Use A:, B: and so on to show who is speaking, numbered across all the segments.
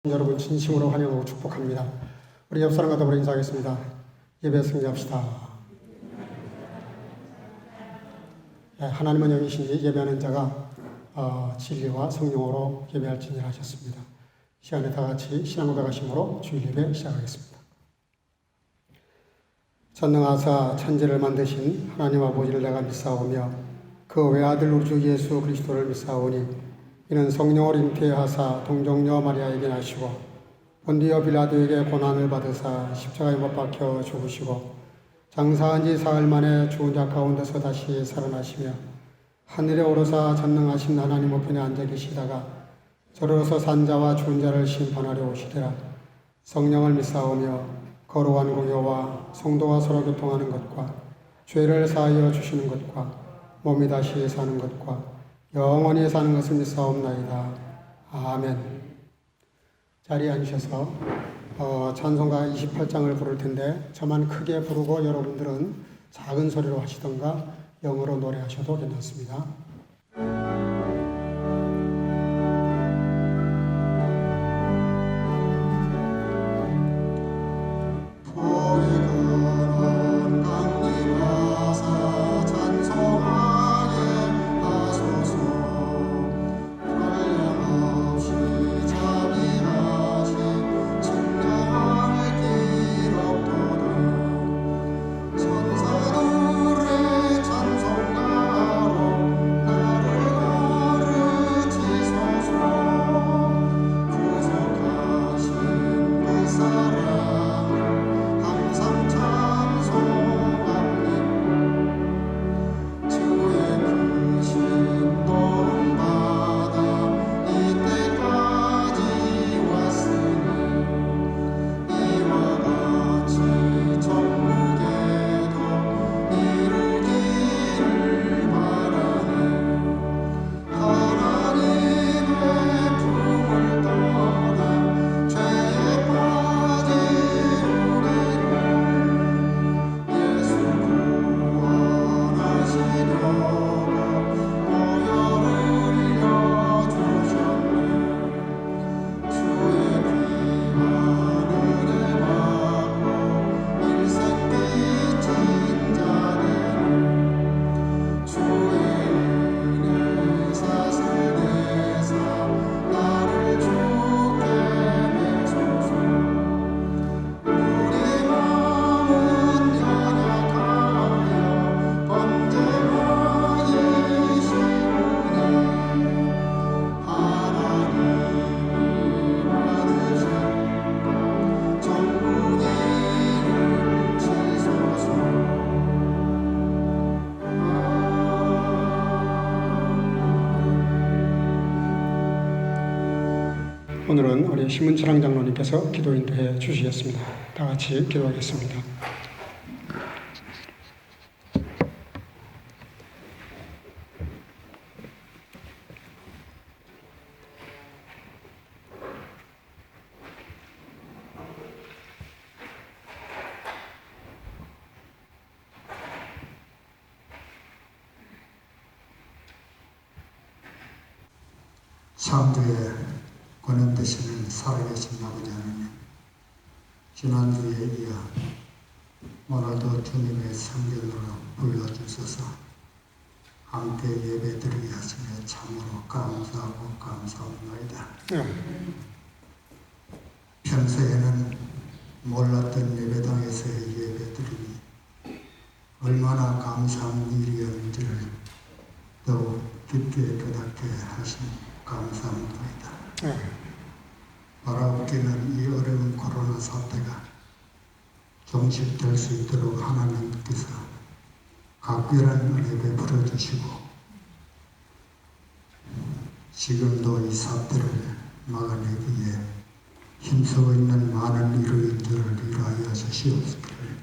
A: 여러분 진심으로 환영하고 축복합니다. 우리 옆 사람과 더불어 인사하겠습니다. 예배 승리합시다. 하나님은 영이신지 예배하는 자가 진리와 성령으로 예배할지니라 하셨습니다. 시간에 다 같이 신앙 고백하심으로 주일 예배 시작하겠습니다. 전능하사 천지를 만드신 하나님 아버지를 내가 믿사오며 그 외아들 우리 주 예수 그리스도를 믿사오니 이는 성령을 잉태하사 동정녀 마리아에게 나시고 본디오 빌라도에게 고난을 받으사 십자가에 못 박혀 죽으시고 장사한 지 사흘 만에 죽은 자 가운데서 다시 살아나시며 하늘에 오르사 전능하신 하나님 우편에 앉아 계시다가 저로서 산자와 죽은 자를 심판하려 오시리라. 성령을 믿사오며 거룩한 공효와 성도와 서로 교통하는 것과 죄를 사하여 주시는 것과 몸이 다시 사는 것과 영원히 사는 것을 믿사옵나이다. 아멘. 자리에 앉으셔서 찬송가 28장을 부를 텐데 저만 크게 부르고 여러분들은 작은 소리로 하시던가 영어로 노래하셔도 괜찮습니다. 오늘은 우리 심은철랑 장로님께서 기도 인도해 주시겠습니다. 다 같이 기도하겠습니다.
B: 창조의 권한 되시는 살아계신 아버지 하나님, 지난주에 이어 오늘도 주님의 성전으로 불러주셔서 함께 예배드리게 하시며 참으로 감사하고 감사합니다. 평소에는 몰랐던 예배당에서의 예배드림이 얼마나 감사한 일이었는지를 더욱 깊게 깨닫게 하신 감사합니다. 바라옵기는 이 어려운 코로나 사태가 종식될 수 있도록 하나님께서 각별한 은혜 베풀어 주시고 지금도 이 사태를 막아내기 위해 힘쓰고 있는 많은 일의인들을 일하여 주시옵기를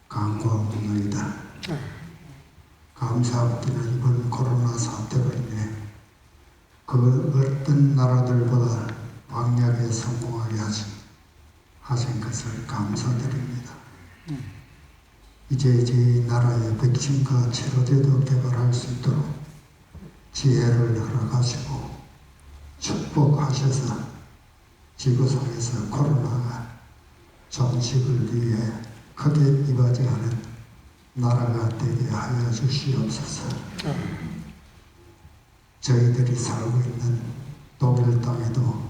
B: 간구하옵나이다. 감사합기는 이번 코로나 사태로 인해 그 어떤 나라들보다 방역에 성공하게 하신 것을 감사드립니다. 이제 저희 나라의 백신과 치료제도 개발할 수 있도록 지혜를 허락하시고 축복하셔서 지구상에서 코로나가 종식을 위해 크게 이바지하는 나라가 되게 하여 주시옵소서. 저희들이 살고 있는 독일 땅에도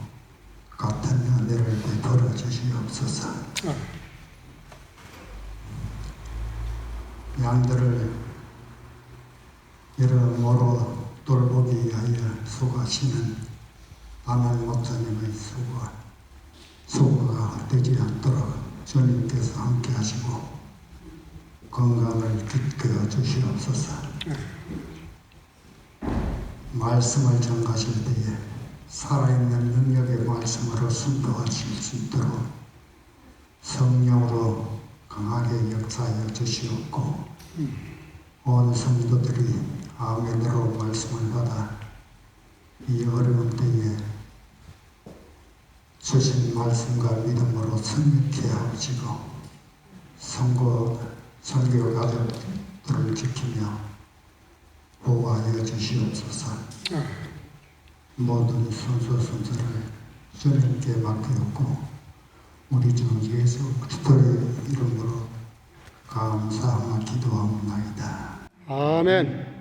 B: 같은 은혜를 베풀어 주시옵소서. 양들을 여러모로 돌보기 위하여 수고하시는 아멘 목사님의 수고가 헛되지 않도록 주님께서 함께 하시고 건강을 지켜 주시옵소서. 말씀을 전하실 때에 살아있는 능력의 말씀으로 순도하실 수 있도록 성령으로 강하게 역사하여 주시옵고 온 성도들이 아멘으로 말씀을 받아 이 어려운 때에 주신 말씀과 믿음으로 승리케 하시고 선교 가족들을 지키며 보호하여 주시옵소서. 모든 순서를 주님께 맡겼고 우리 주 예수 그리스도의 이름으로 감사하며 기도하옵나이다.
A: 아멘.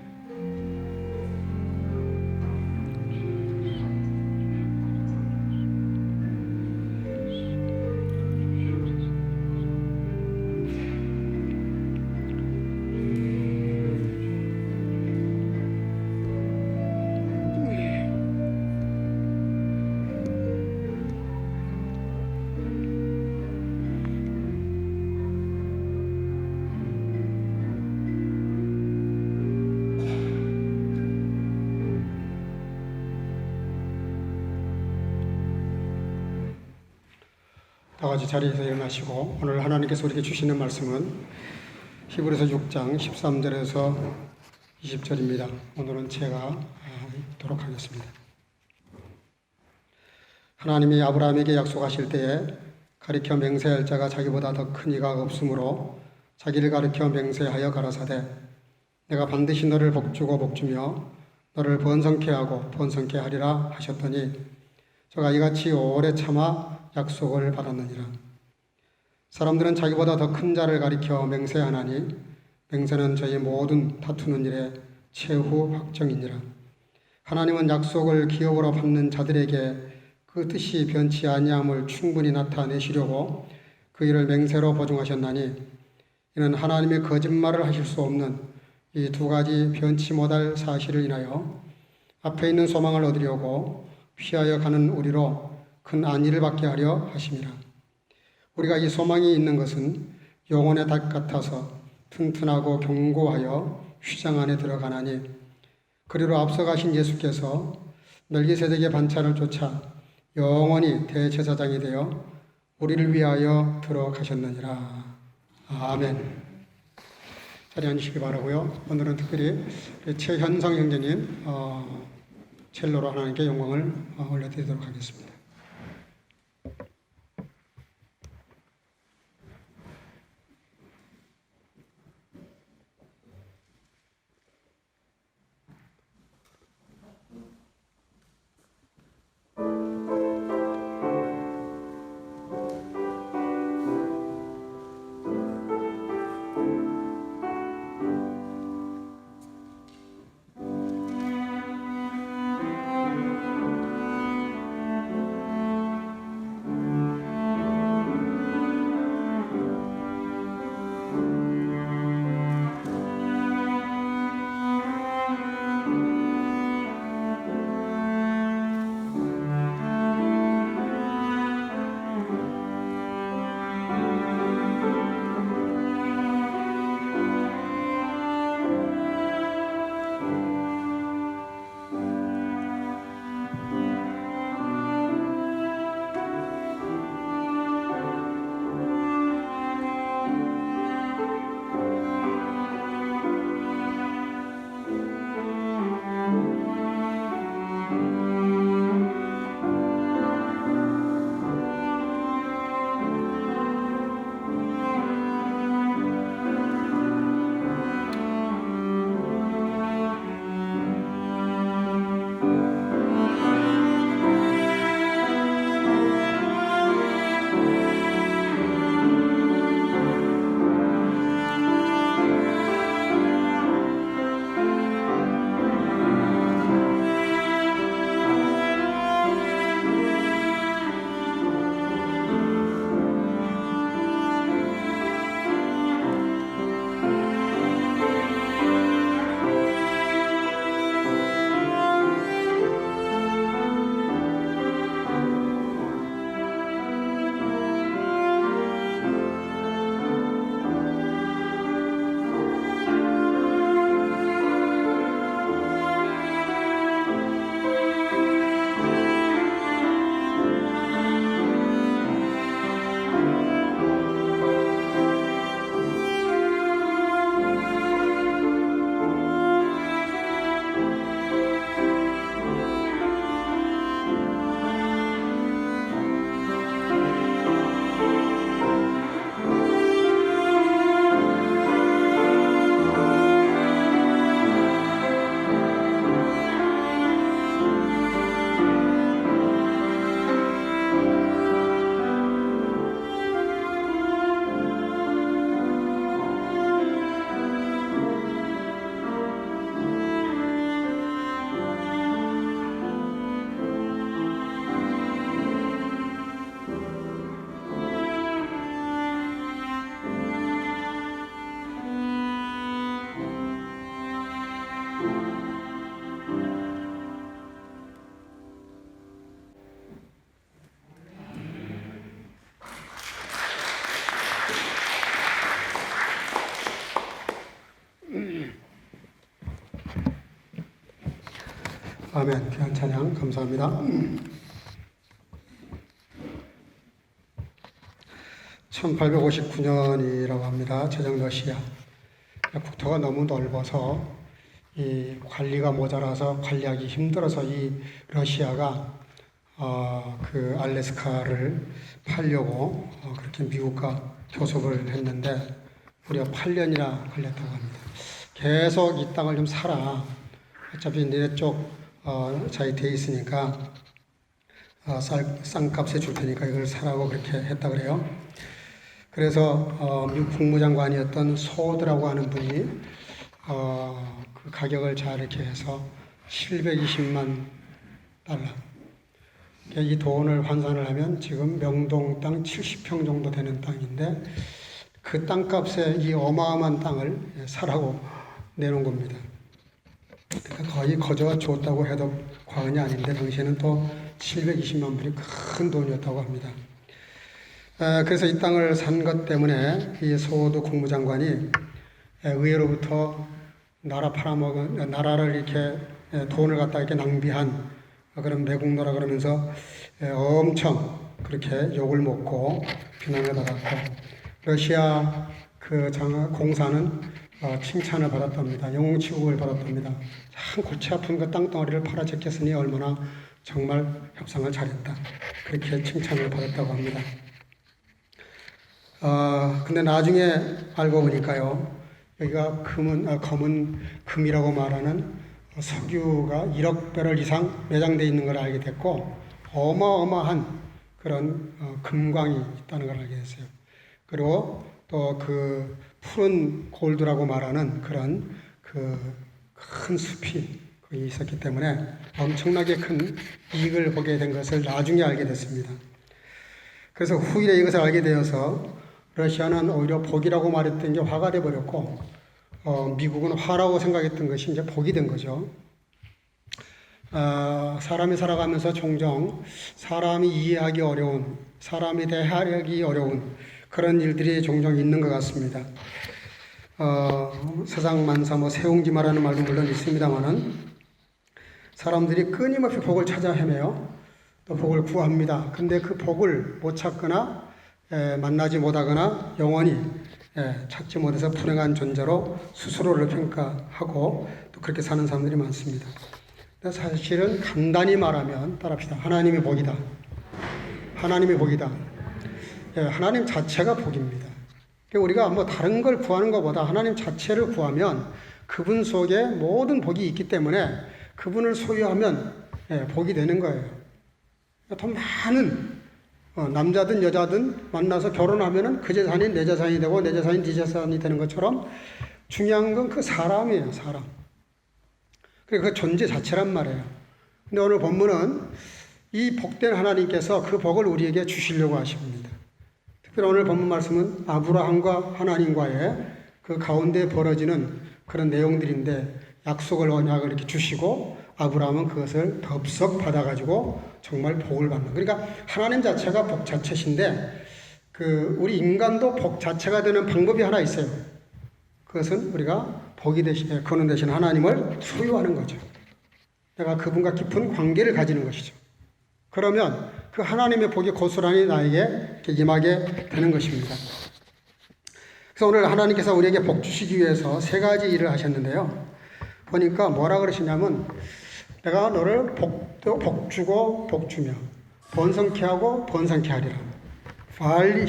A: 다 같이 자리에서 일어나시고 오늘 하나님께서 우리에게 주시는 말씀은 히브리서 6장 13절에서 20절입니다. 오늘은 제가 읽도록 하겠습니다. 하나님이 아브라함에게 약속하실 때에 가리켜 맹세할 자가 자기보다 더 큰 이가 없으므로 자기를 가리켜 맹세하여 가라사대 내가 반드시 너를 복주고 복주며 너를 번성케 하고 번성케 하리라 하셨더니 저가 이같이 오래 참아 약속을 받았느니라. 사람들은 자기보다 더 큰 자를 가리켜 맹세하나니 맹세는 저희 모든 다투는 일에 최후 확정이니라. 하나님은 약속을 기업으로 받는 자들에게 그 뜻이 변치 아니함을 충분히 나타내시려고 그 일을 맹세로 보증하셨나니 이는 하나님의 거짓말을 하실 수 없는 이 두 가지 변치 못할 사실을 인하여 앞에 있는 소망을 얻으려고 피하여 가는 우리로 큰 안위를 받게 하려 하심이라. 우리가 이 소망이 있는 것은 영혼의 닭 같아서 튼튼하고 견고하여 휘장 안에 들어가나니 그리로 앞서가신 예수께서 멜기세덱의 반차를 쫓아 영원히 대제사장이 되어 우리를 위하여 들어가셨느니라. 아멘. 자리에 앉으시기 바라고요. 오늘은 특별히 최현성 형제님 첼로로 하나님께 영광을 올려드리도록 하겠습니다. 아멘. 귀한 찬양 감사합니다. 1859년이라고 합니다. 제정 러시아. 국토가 너무 넓어서 이 관리가 모자라서 관리하기 힘들어서 이 러시아가 그 알래스카를 팔려고 그렇게 미국과 교섭을 했는데 무려 8년이나 걸렸다고 합니다. 계속 이 땅을 좀 사라. 어차피 니네 쪽 자기 돼 있으니까 싼 값에 줄 테니까 이걸 사라고 그렇게 했다 그래요. 그래서 미국 국무장관이었던 소드라고 하는 분이 그 가격을 잘 이렇게 해서 720만 달러. 이 돈을 환산을 하면 지금 명동 땅 70평 정도 되는 땅인데 그 땅값에 이 어마어마한 땅을 사라고 내놓은 겁니다. 그러니까 거의 거저가 줬다고 해도 과언이 아닌데 당시에는 또 720만 불이 큰 돈이었다고 합니다. 그래서 이 땅을 산 것 때문에 이 소도 국무장관이 의회로부터 나라 팔아먹은 나라를 이렇게 돈을 갖다 이렇게 낭비한 그런 매국노라 그러면서 엄청 그렇게 욕을 먹고 비난을 받았고 러시아 그 공사는 칭찬을 받았답니다. 영웅치국을 받았답니다. 참 골치 아픈 그 땅덩어리를 팔아 제꼈으니 얼마나 정말 협상을 잘했다. 그렇게 칭찬을 받았다고 합니다. 근데 나중에 알고 보니까요. 여기가 검은 금이라고 말하는 석유가 1억 배럴 이상 매장되어 있는 걸 알게 됐고 어마어마한 그런 금광이 있다는 걸 알게 됐어요. 그리고 또 그 푸른 골드라고 말하는 그런 그 큰 숲이 거기 있었기 때문에 엄청나게 큰 이익을 보게 된 것을 나중에 알게 됐습니다. 그래서 후일에 이것을 알게 되어서 러시아는 오히려 복이라고 말했던 게 화가 돼버렸고 미국은 화라고 생각했던 것이 이제 복이 된 거죠. 사람이 살아가면서 종종 사람이 이해하기 어려운, 사람이 대하기 어려운 그런 일들이 종종 있는 것 같습니다. 세상만사 세옹지마라는 말도 물론 있습니다만은 사람들이 끊임없이 복을 찾아 헤매요. 또 복을 구합니다. 근데 그 복을 못 찾거나 만나지 못하거나 영원히 찾지 못해서 불행한 존재로 스스로를 평가하고 또 그렇게 사는 사람들이 많습니다. 근데 사실은 간단히 말하면 따라합시다. 하나님의 복이다. 하나님의 복이다. 하나님 자체가 복입니다. 우리가 뭐 다른 걸 구하는 것보다 하나님 자체를 구하면 그분 속에 모든 복이 있기 때문에 그분을 소유하면 복이 되는 거예요. 더 많은 남자든 여자든 만나서 결혼하면은 그 재산이 내 재산이 되고 내 재산이 네 재산이 되는 것처럼 중요한 건 그 사람이에요, 사람. 그 존재 자체란 말이에요. 근데 오늘 본문은 이 복된 하나님께서 그 복을 우리에게 주시려고 하십니다. 특별히 오늘 본문 말씀은 아브라함과 하나님과의 그 가운데 벌어지는 그런 내용들인데 약속을 언약을 이렇게 주시고 아브라함은 그것을 덥석 받아가지고 정말 복을 받는. 그러니까 하나님 자체가 복 자체신데 우리 인간도 복 자체가 되는 방법이 하나 있어요. 그것은 우리가 복이 대신 거는 대신 하나님을 소유하는 거죠. 내가 그분과 깊은 관계를 가지는 것이죠. 그러면 그 하나님의 복이 고스란히 나에게 임하게 되는 것입니다. 그래서 오늘 하나님께서 우리에게 복 주시기 위해서 세 가지 일을 하셨는데요. 보니까 뭐라 그러시냐면 내가 너를 복 주고 복 주며 번성케 하고 번성케 하리라. 발리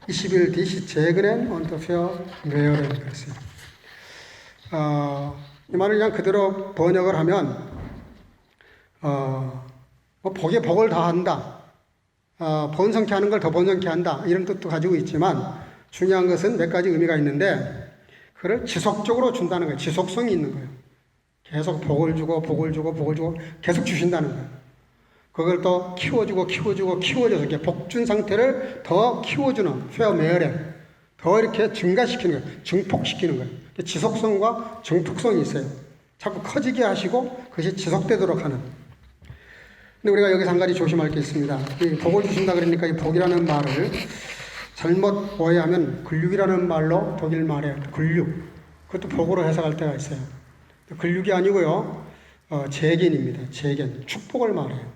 A: 21디시 제그넨 언터페어 메어를 그랬어요. 이 말을 그냥 그대로 번역을 하면 복에 복을 더한다. 번성케 하는 걸 더 번성케 한다. 이런 뜻도 가지고 있지만 중요한 것은 몇 가지 의미가 있는데 그걸 지속적으로 준다는 거예요. 지속성이 있는 거예요. 계속 복을 주고 복을 주고 복을 주고 계속 주신다는 거예요. 그걸 또 키워주고 키워주고 키워줘서 이렇게 복준 상태를 더 키워주는 페어메어레 더 이렇게 증가시키는 거예요. 증폭시키는 거예요. 지속성과 증폭성이 있어요. 자꾸 커지게 하시고 그것이 지속되도록 하는. 근데 우리가 여기서 한 가지 조심할 게 있습니다. 이 복을 주신다 그러니까 이 복이라는 말을 잘못 오해하면 근육이라는 말로 독일 말에 근육 그것도 복으로 해석할 때가 있어요. 근육이 아니고요. 재견입니다. 재견, 축복을 말해요.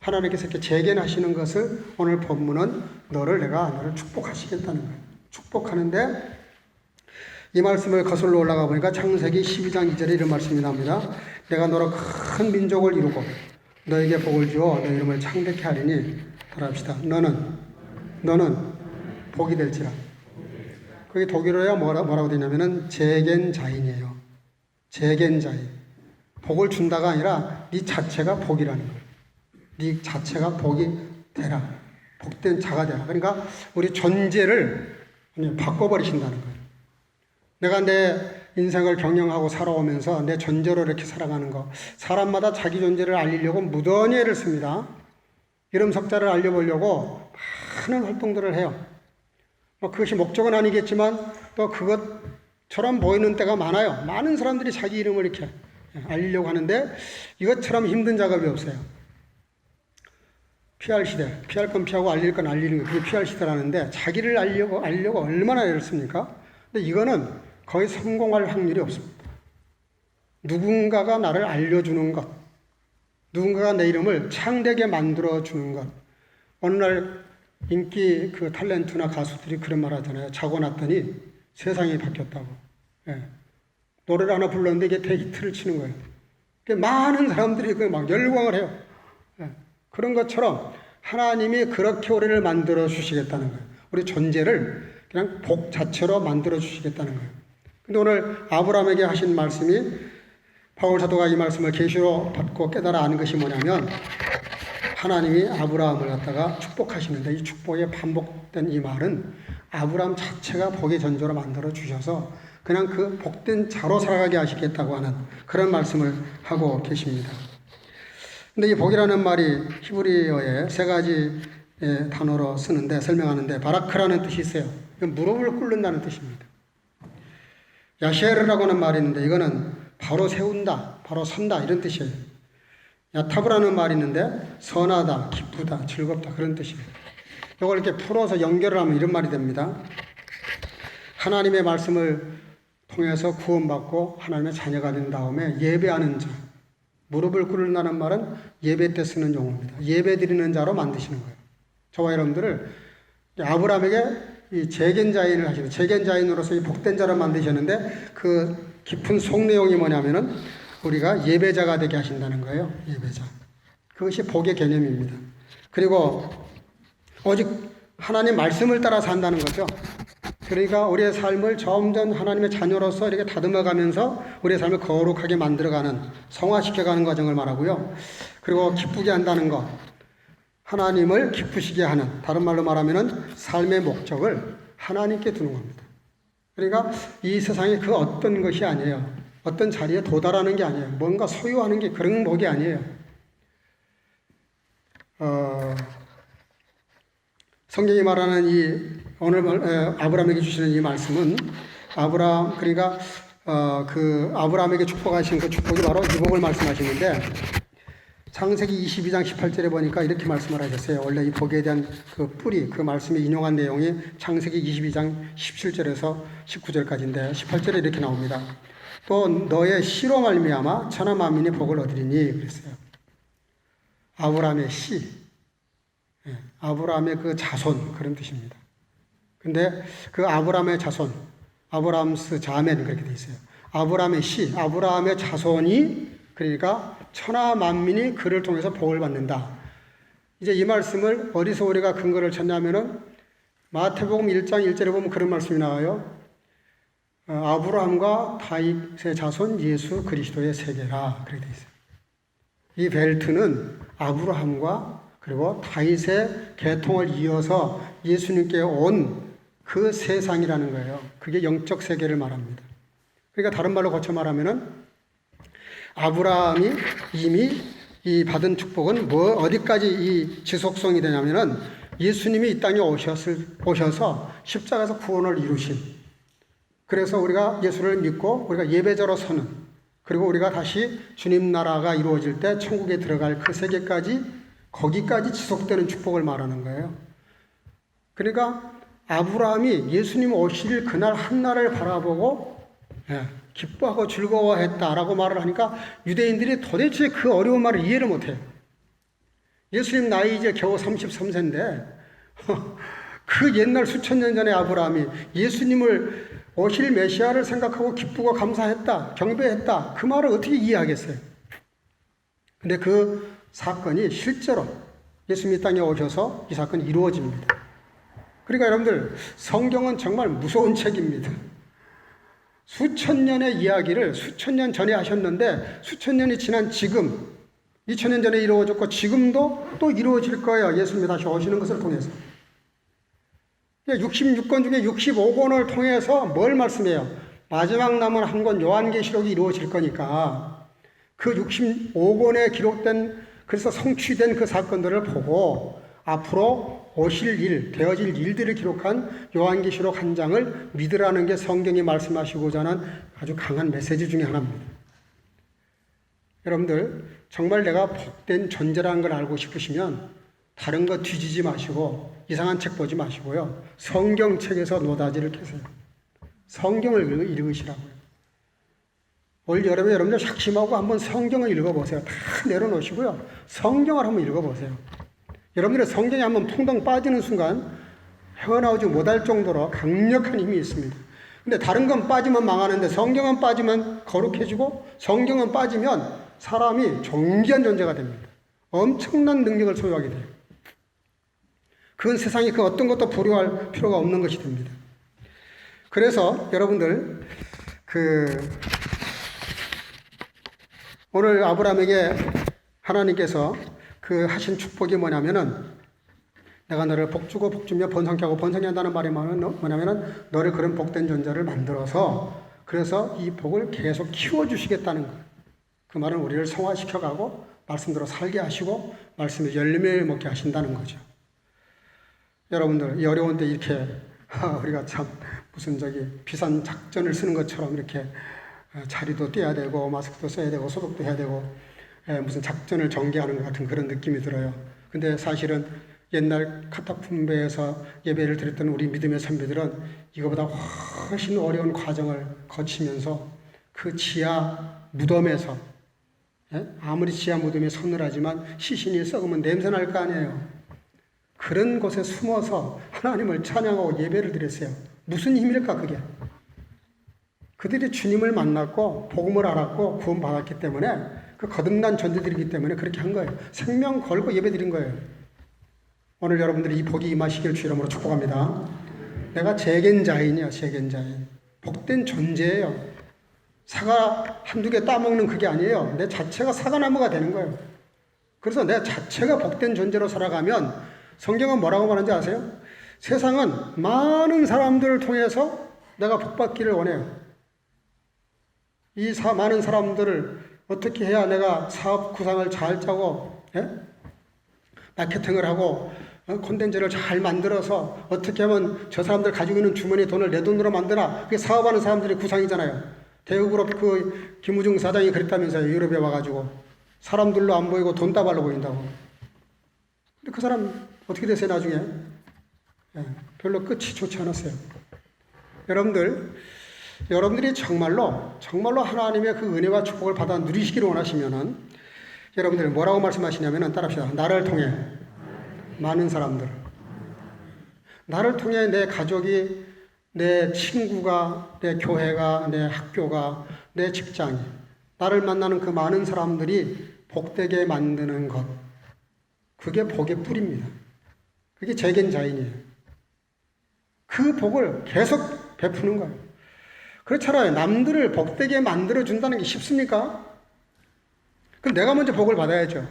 A: 하나님께서 이렇게 재견하시는 것을 오늘 본문은 너를 축복하시겠다는 거예요. 축복하는데 이 말씀을 거슬러 올라가 보니까 창세기 12장 2절에 이런 말씀이 나옵니다. 내가 너로 큰 민족을 이루고 너에게 복을 주어 너 이름을 창대케 하리니 따라합시다. 너는 복이 될지라. 그게 독일어야 뭐라고 되냐면은 재겐자인이에요. 재겐자인. 복을 준다가 아니라 네 자체가 복이라는 거예요. 네 자체가 복이 되라. 복된 자가 되라. 그러니까 우리 존재를 바꿔버리신다는 거예요. 내가 내 인생을 경영하고 살아오면서 내 존재로 이렇게 살아가는 거. 사람마다 자기 존재를 알리려고 무던히 애를 씁니다. 이름 석자를 알려보려고 많은 활동들을 해요. 그것이 목적은 아니겠지만 또 그것처럼 보이는 때가 많아요. 많은 사람들이 자기 이름을 이렇게 알리려고 하는데 이것처럼 힘든 작업이 없어요. PR 시대, 피할 건 피하고 알릴 건 알리는 거, 그게 PR 시대라는데 자기를 알려고 얼마나 애를 씁니까? 근데 이거는 거의 성공할 확률이 없습니다. 누군가가 나를 알려주는 것, 누군가가 내 이름을 창대하게 만들어주는 것. 어느 날 인기 탤런트나 가수들이 그런 말 하잖아요. 자고 났더니 세상이 바뀌었다고. 예. 노래를 하나 불렀는데 이게 대히트를 치는 거예요. 많은 사람들이 막 열광을 해요. 예. 그런 것처럼 하나님이 그렇게 우리를 만들어 주시겠다는 거예요. 우리 존재를 그냥 복 자체로 만들어 주시겠다는 거예요. 근데 오늘 아브라함에게 하신 말씀이 바울 사도가 이 말씀을 계시로 받고 깨달아 아는 것이 뭐냐면 하나님이 아브라함을 갖다가 축복하시는데 이 축복에 반복된 이 말은 아브라함 자체가 복의 전조로 만들어 주셔서 그냥 그 복된 자로 살아가게 하시겠다고 하는 그런 말씀을 하고 계십니다. 근데 이 복이라는 말이 히브리어에 세 가지 단어로 쓰는데 설명하는데 바라크라는 뜻이 있어요. 무릎을 꿇는다는 뜻입니다. 야셰르라고 하는 말이 있는데 이거는 바로 세운다, 바로 선다 이런 뜻이에요. 야타브라는 말이 있는데 선하다, 기쁘다, 즐겁다 그런 뜻이에요. 이걸 이렇게 풀어서 연결을 하면 이런 말이 됩니다. 하나님의 말씀을 통해서 구원받고 하나님의 자녀가 된 다음에 예배하는 자. 무릎을 꿇는다는 말은 예배 때 쓰는 용어입니다. 예배 드리는 자로 만드시는 거예요. 저와 여러분들을 아브라함에게 이 재견자인을 하시고 재견자인으로서 이 복된 자로 만드셨는데 그 깊은 속 내용이 뭐냐면은 우리가 예배자가 되게 하신다는 거예요. 예배자. 그것이 복의 개념입니다. 그리고 오직 하나님 말씀을 따라 산다는 거죠. 그러니까 우리의 삶을 점점 하나님의 자녀로서 이렇게 다듬어가면서 우리의 삶을 거룩하게 만들어가는, 성화시켜가는 과정을 말하고요. 그리고 기쁘게 한다는 것, 하나님을 기쁘시게 하는, 다른 말로 말하면 삶의 목적을 하나님께 두는 겁니다. 그러니까 이 세상에 그 어떤 것이 아니에요. 어떤 자리에 도달하는 게 아니에요. 뭔가 소유하는 게 그런 복이 아니에요. 성경이 말하는 이 오늘 아브라함에게 주시는 이 말씀은 그러니까 그 아브라함에게 축복하신 그 축복이 바로 이 복을 말씀하시는데 창세기 22장 18절에 보니까 이렇게 말씀을 하셨어요. 원래 이 복에 대한 그 뿌리, 그 말씀에 인용한 내용이 창세기 22장 17절에서 19절까지인데 18절에 이렇게 나옵니다. 또 너의 씨로 말미암아 천하 만민이 복을 얻으리니 그랬어요. 아브라함의 씨, 아브라함의 그 자손 그런 뜻입니다. 근데 그 아브라함의 자손, 아브라함스 자멘 그렇게 돼 있어요. 아브라함의 씨, 아브라함의 자손이 그러니까 천하 만민이 그를 통해서 복을 받는다. 이제 이 말씀을 어디서 우리가 근거를 찾냐면은 마태복음 1장 1절에 보면 그런 말씀이 나와요. 아브라함과 다윗의 자손 예수 그리스도의 세계라 그렇게 돼 있어요. 이 벨트는 아브라함과 그리고 다윗의 계통을 이어서 예수님께 온 그 세상이라는 거예요. 그게 영적 세계를 말합니다. 그러니까 다른 말로 고쳐 말하면은 아브라함이 이미 이 받은 축복은 어디까지 이 지속성이 되냐면은 예수님이 이 땅에 오셔서 십자가에서 구원을 이루신, 그래서 우리가 예수를 믿고 우리가 예배자로 서는, 그리고 우리가 다시 주님 나라가 이루어질 때 천국에 들어갈 그 세계까지, 거기까지 지속되는 축복을 말하는 거예요. 그러니까 아브라함이 예수님 오실 그날 한날을 바라보고 기뻐하고 즐거워했다라고 말을 하니까 유대인들이 도대체 그 어려운 말을 이해를 못해요. 예수님 나이 이제 겨우 33세인데 그 옛날 수천 년 전에 아브라함이 예수님을 오실 메시아를 생각하고 기쁘고 감사했다, 경배했다, 그 말을 어떻게 이해하겠어요? 근데 그 사건이 실제로 예수님이 땅에 오셔서 이 사건이 이루어집니다. 그러니까 여러분들, 성경은 정말 무서운 책입니다. 수천 년의 이야기를 수천 년 전에 하셨는데 중수천 년이 지난 지금 2000년 전에 이루어졌고 지금도 또 이루어질 거예요. 예수님이 다시 오시는 것을 통해서. 66권 중에 65권을 통해서 뭘 말씀해요? 마지막 남은 한 권 요한계시록이 이루어질 거니까 그 65권에 기록된, 그래서 성취된 그 사건들을 보고 앞으로 오실 일, 되어질 일들을 기록한 요한계시록 한 장을 믿으라는 게 성경이 말씀하시고자 하는 아주 강한 메시지 중에 하나입니다. 여러분들, 정말 내가 복된 존재라는 걸 알고 싶으시면 다른 거 뒤지지 마시고 이상한 책 보지 마시고요. 성경책에서 노다지를 캐세요. 성경을 읽으시라고요. 올 여름에 여러분들 작심하고 한번 성경을 읽어보세요. 다 내려놓으시고요. 성경을 한번 읽어보세요. 여러분들의 성경에 한번 퐁당 빠지는 순간 헤어나오지 못할 정도로 강력한 힘이 있습니다. 근데 다른 건 빠지면 망하는데 성경은 빠지면 거룩해지고 성경은 빠지면 사람이 존귀한 존재가 됩니다. 엄청난 능력을 소유하게 돼요. 그건 세상에 그 어떤 것도 부러워할 필요가 없는 것이 됩니다. 그래서 여러분들, 오늘 아브라함에게 하나님께서 그 하신 축복이 뭐냐면은, 내가 너를 복주고 복주며 번성케 하고 번성케 한다는 말이 뭐냐면은 너를 그런 복된 존재를 만들어서 그래서 이 복을 계속 키워주시겠다는 거예요. 그 말은 우리를 성화시켜가고 말씀대로 살게 하시고 말씀에 열매를 먹게 하신다는 거죠. 여러분들, 이 어려운 때 이렇게 우리가 참 무슨 비싼 작전을 쓰는 것처럼 이렇게 자리도 떼야 되고 마스크도 써야 되고 소독도 해야 되고 무슨 작전을 전개하는 것 같은 그런 느낌이 들어요. 근데 사실은 옛날 카타콤베에서 예배를 드렸던 우리 믿음의 선배들은 이거보다 훨씬 어려운 과정을 거치면서 그 지하 무덤에서, 아무리 지하 무덤이 서늘하지만 시신이 썩으면 냄새 날 거 아니에요. 그런 곳에 숨어서 하나님을 찬양하고 예배를 드렸어요. 무슨 힘일까 그게? 그들이 주님을 만났고 복음을 알았고 구원받았기 때문에 그 거듭난 존재들이기 때문에 그렇게 한 거예요. 생명 걸고 예배 드린 거예요. 오늘 여러분들이 이 복이 임하시길 주 이름으로 축복합니다. 내가 재겐자인이야, 재겐자인. 복된 존재예요. 사과 한두 개 따먹는 그게 아니에요. 내 자체가 사과나무가 되는 거예요. 그래서 내 자체가 복된 존재로 살아가면 성경은 뭐라고 말하는지 아세요? 세상은 많은 사람들을 통해서 내가 복받기를 원해요. 이 많은 사람들을 어떻게 해야 내가 사업 구상을 잘 짜고 마케팅을 하고 콘텐츠를 잘 만들어서 어떻게 하면 저 사람들 가지고 있는 주머니 돈을 내 돈으로 만드나, 그게 사업하는 사람들의 구상이잖아요. 대우그룹 그 김우중 사장이 그랬다면서요. 유럽에 와가지고 사람들로 안 보이고 돈다발로 보인다고. 근데 그 사람 어떻게 됐어요 나중에? 별로 끝이 좋지 않았어요. 여러분들이 정말로 하나님의 그 은혜와 축복을 받아 누리시기를 원하시면은 여러분들이 뭐라고 말씀하시냐면은 따라합시다. 나를 통해 많은 사람들, 나를 통해 내 가족이, 내 친구가, 내 교회가, 내 학교가, 내 직장이, 나를 만나는 그 많은 사람들이 복되게 만드는 것, 그게 복의 뿌리입니다. 그게 재겐자인이에요. 그 복을 계속 베푸는 거예요. 그렇잖아요. 남들을 복되게 만들어준다는 게 쉽습니까? 그럼 내가 먼저 복을 받아야죠.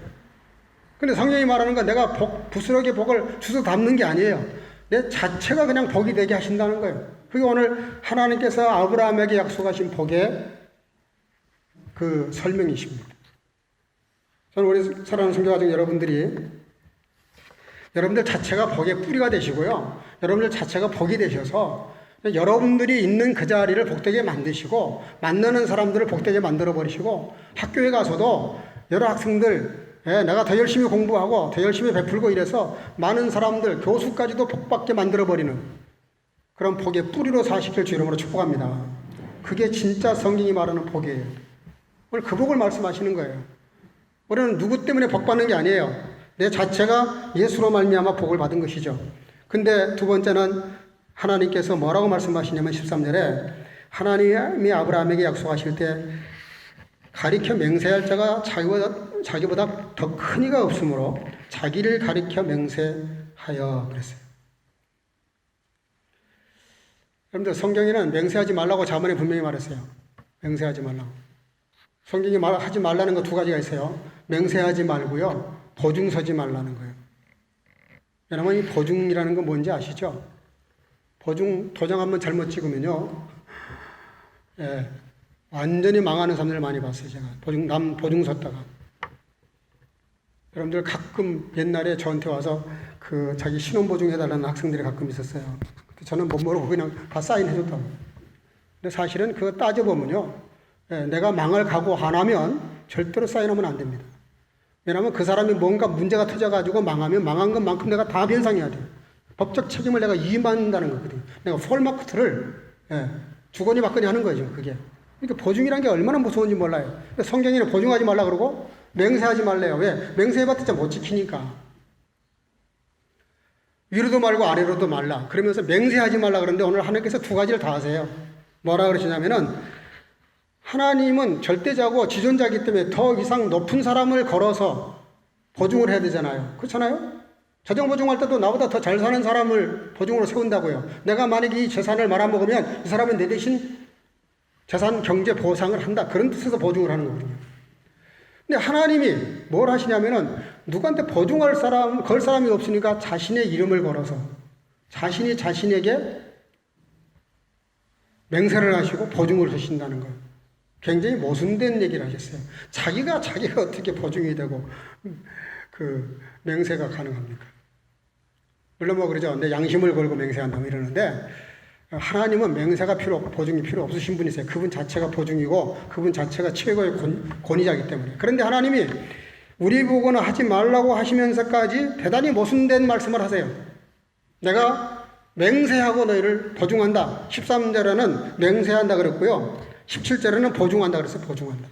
A: 근데 성경이 말하는 건 내가 부스러기 복을 주워 담는 게 아니에요. 내 자체가 그냥 복이 되게 하신다는 거예요. 그게 오늘 하나님께서 아브라함에게 약속하신 복의 그 설명이십니다. 저는 우리 사랑하는 성교가족 여러분들 자체가 복의 뿌리가 되시고요. 여러분들 자체가 복이 되셔서 여러분들이 있는 그 자리를 복되게 만드시고 만나는 사람들을 복되게 만들어 버리시고 학교에 가서도 여러 학생들 내가 더 열심히 공부하고 더 열심히 베풀고 이래서 많은 사람들, 교수까지도 복받게 만들어 버리는 그런 복의 뿌리로 사시길 주 이름으로 축복합니다. 그게 진짜 성경이 말하는 복이에요. 오늘 그 복을 말씀하시는 거예요. 우리는 누구 때문에 복 받는 게 아니에요. 내 자체가 예수로 말미암아 복을 받은 것이죠. 근데 두 번째는 하나님께서 뭐라고 말씀하시냐면 13절에 하나님이 아브라함에게 약속하실 때 가리켜 맹세할 자가 자기보다 더 큰 이가 없으므로 자기를 가리켜 맹세하여 그랬어요. 여러분들 성경에는 맹세하지 말라고 자문에 분명히 말했어요. 맹세하지 말라고. 성경이 하지 말라는 거 두 가지가 있어요. 맹세하지 말고요. 보증 서지 말라는 거예요. 여러분 이 보증이라는 건 뭔지 아시죠? 도장 한번 잘못 찍으면요. 예, 완전히 망하는 사람들 많이 봤어요. 제가 남 보증 섰다가. 여러분들 가끔 옛날에 저한테 와서 그 자기 신원 보증해달라는 학생들이 가끔 있었어요. 저는 못 모르고 그냥 다 사인해줬다고. 근데 사실은 그거 따져보면요. 예, 내가 망할 각오 안 하면 절대로 사인하면 안 됩니다. 왜냐하면 그 사람이 뭔가 문제가 터져가지고 망하면 망한 것만큼 내가 다 변상해야 돼요. 법적 책임을 내가 위임받는다는 거거든요. 내가 폴마크트를 주거니 받거니 하는 거죠. 그게. 그러니까 보증이라는 게 얼마나 무서운지 몰라요. 성경에는 보증하지 말라 그러고 맹세하지 말래요. 왜? 맹세해봤자 못 지키니까. 위로도 말고 아래로도 말라. 그러면서 맹세하지 말라 그러는데 오늘 하나님께서 두 가지를 다 하세요. 뭐라 그러시냐면은 하나님은 절대자고 지존자이기 때문에 더 이상 높은 사람을 걸어서 보증을 해야 되잖아요. 그렇잖아요? 재정 보증할 때도 나보다 더 잘 사는 사람을 보증으로 세운다고요. 내가 만약에 이 재산을 말아먹으면 이 사람은 내 대신 재산 경제 보상을 한다. 그런 뜻에서 보증을 하는 거거든요. 근데 하나님이 뭘 하시냐면은 누구한테 보증할 사람, 걸 사람이 없으니까 자신의 이름을 걸어서 자신이 자신에게 맹세를 하시고 보증을 하신다는 거예요. 굉장히 모순된 얘기를 하셨어요. 자기가 어떻게 보증이 되고 그 맹세가 가능합니까? 물론 뭐 그러죠. 내 양심을 걸고 맹세한다고 이러는데 하나님은 맹세가 필요 없고 보증이 필요 없으신 분이세요. 그분 자체가 보증이고 그분 자체가 최고의 권위자이기 때문에. 그런데 하나님이 우리 보고는 하지 말라고 하시면서까지 대단히 모순된 말씀을 하세요. 내가 맹세하고 너희를 보증한다. 13절에는 맹세한다 그랬고요. 17절에는 보증한다 그랬어요. 보증한다.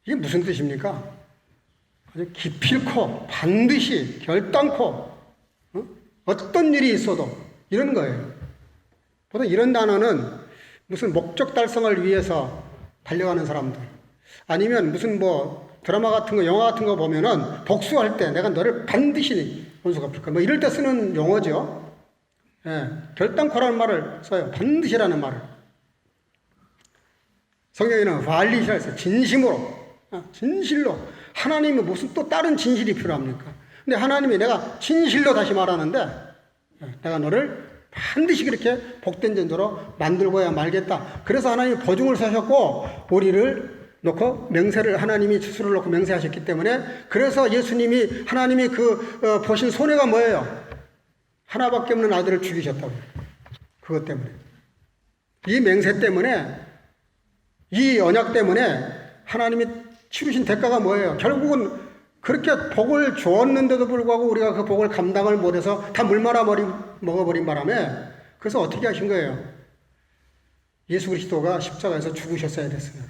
A: 이게 무슨 뜻입니까? 아주 기필코 반드시 결단코 어떤 일이 있어도 이런 거예요. 보통 이런 단어는 무슨 목적 달성을 위해서 달려가는 사람들 아니면 무슨 뭐 드라마 같은 거 영화 같은 거 보면은 복수할 때 내가 너를 반드시 원수 갚을 거야 뭐 이럴 때 쓰는 용어죠. 예, 결단코라는 말을 써요. 반드시라는 말을. 성경에는 발리시라 해서 진심으로 진실로. 하나님이 무슨 또 다른 진실이 필요합니까? 근데 하나님이 내가 진실로 다시 말하는데 내가 너를 반드시 그렇게 복된 전도로 만들고야 말겠다. 그래서 하나님이 보증을 서셨고 우리를 놓고 맹세를 하나님이 스스로를 놓고 맹세하셨기 때문에 그래서 예수님이 하나님이 보신 손해가 뭐예요? 하나밖에 없는 아들을 죽이셨다고요. 그것 때문에. 이 맹세 때문에 이 언약 때문에 하나님이 치르신 대가가 뭐예요? 결국은 그렇게 복을 주었는데도 불구하고 우리가 그 복을 감당을 못해서 다 물 말아 먹어버린 바람에 그래서 어떻게 하신 거예요? 예수 그리스도가 십자가에서 죽으셨어야 됐어요.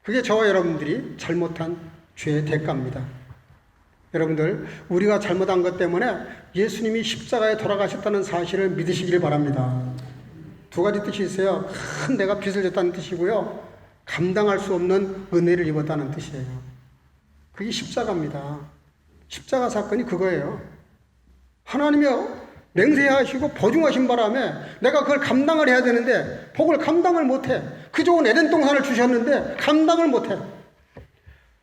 A: 그게 저와 여러분들이 잘못한 죄의 대가입니다. 여러분들 우리가 잘못한 것 때문에 예수님이 십자가에 돌아가셨다는 사실을 믿으시길 바랍니다. 두 가지 뜻이 있어요. 큰 내가 빚을 졌다는 뜻이고요. 감당할 수 없는 은혜를 입었다는 뜻이에요. 그게 십자가입니다. 십자가 사건이 그거예요. 하나님이 맹세하시고 보증하신 바람에 내가 그걸 감당을 해야 되는데 복을 감당을 못해. 그 좋은 에덴 동산을 주셨는데 감당을 못해.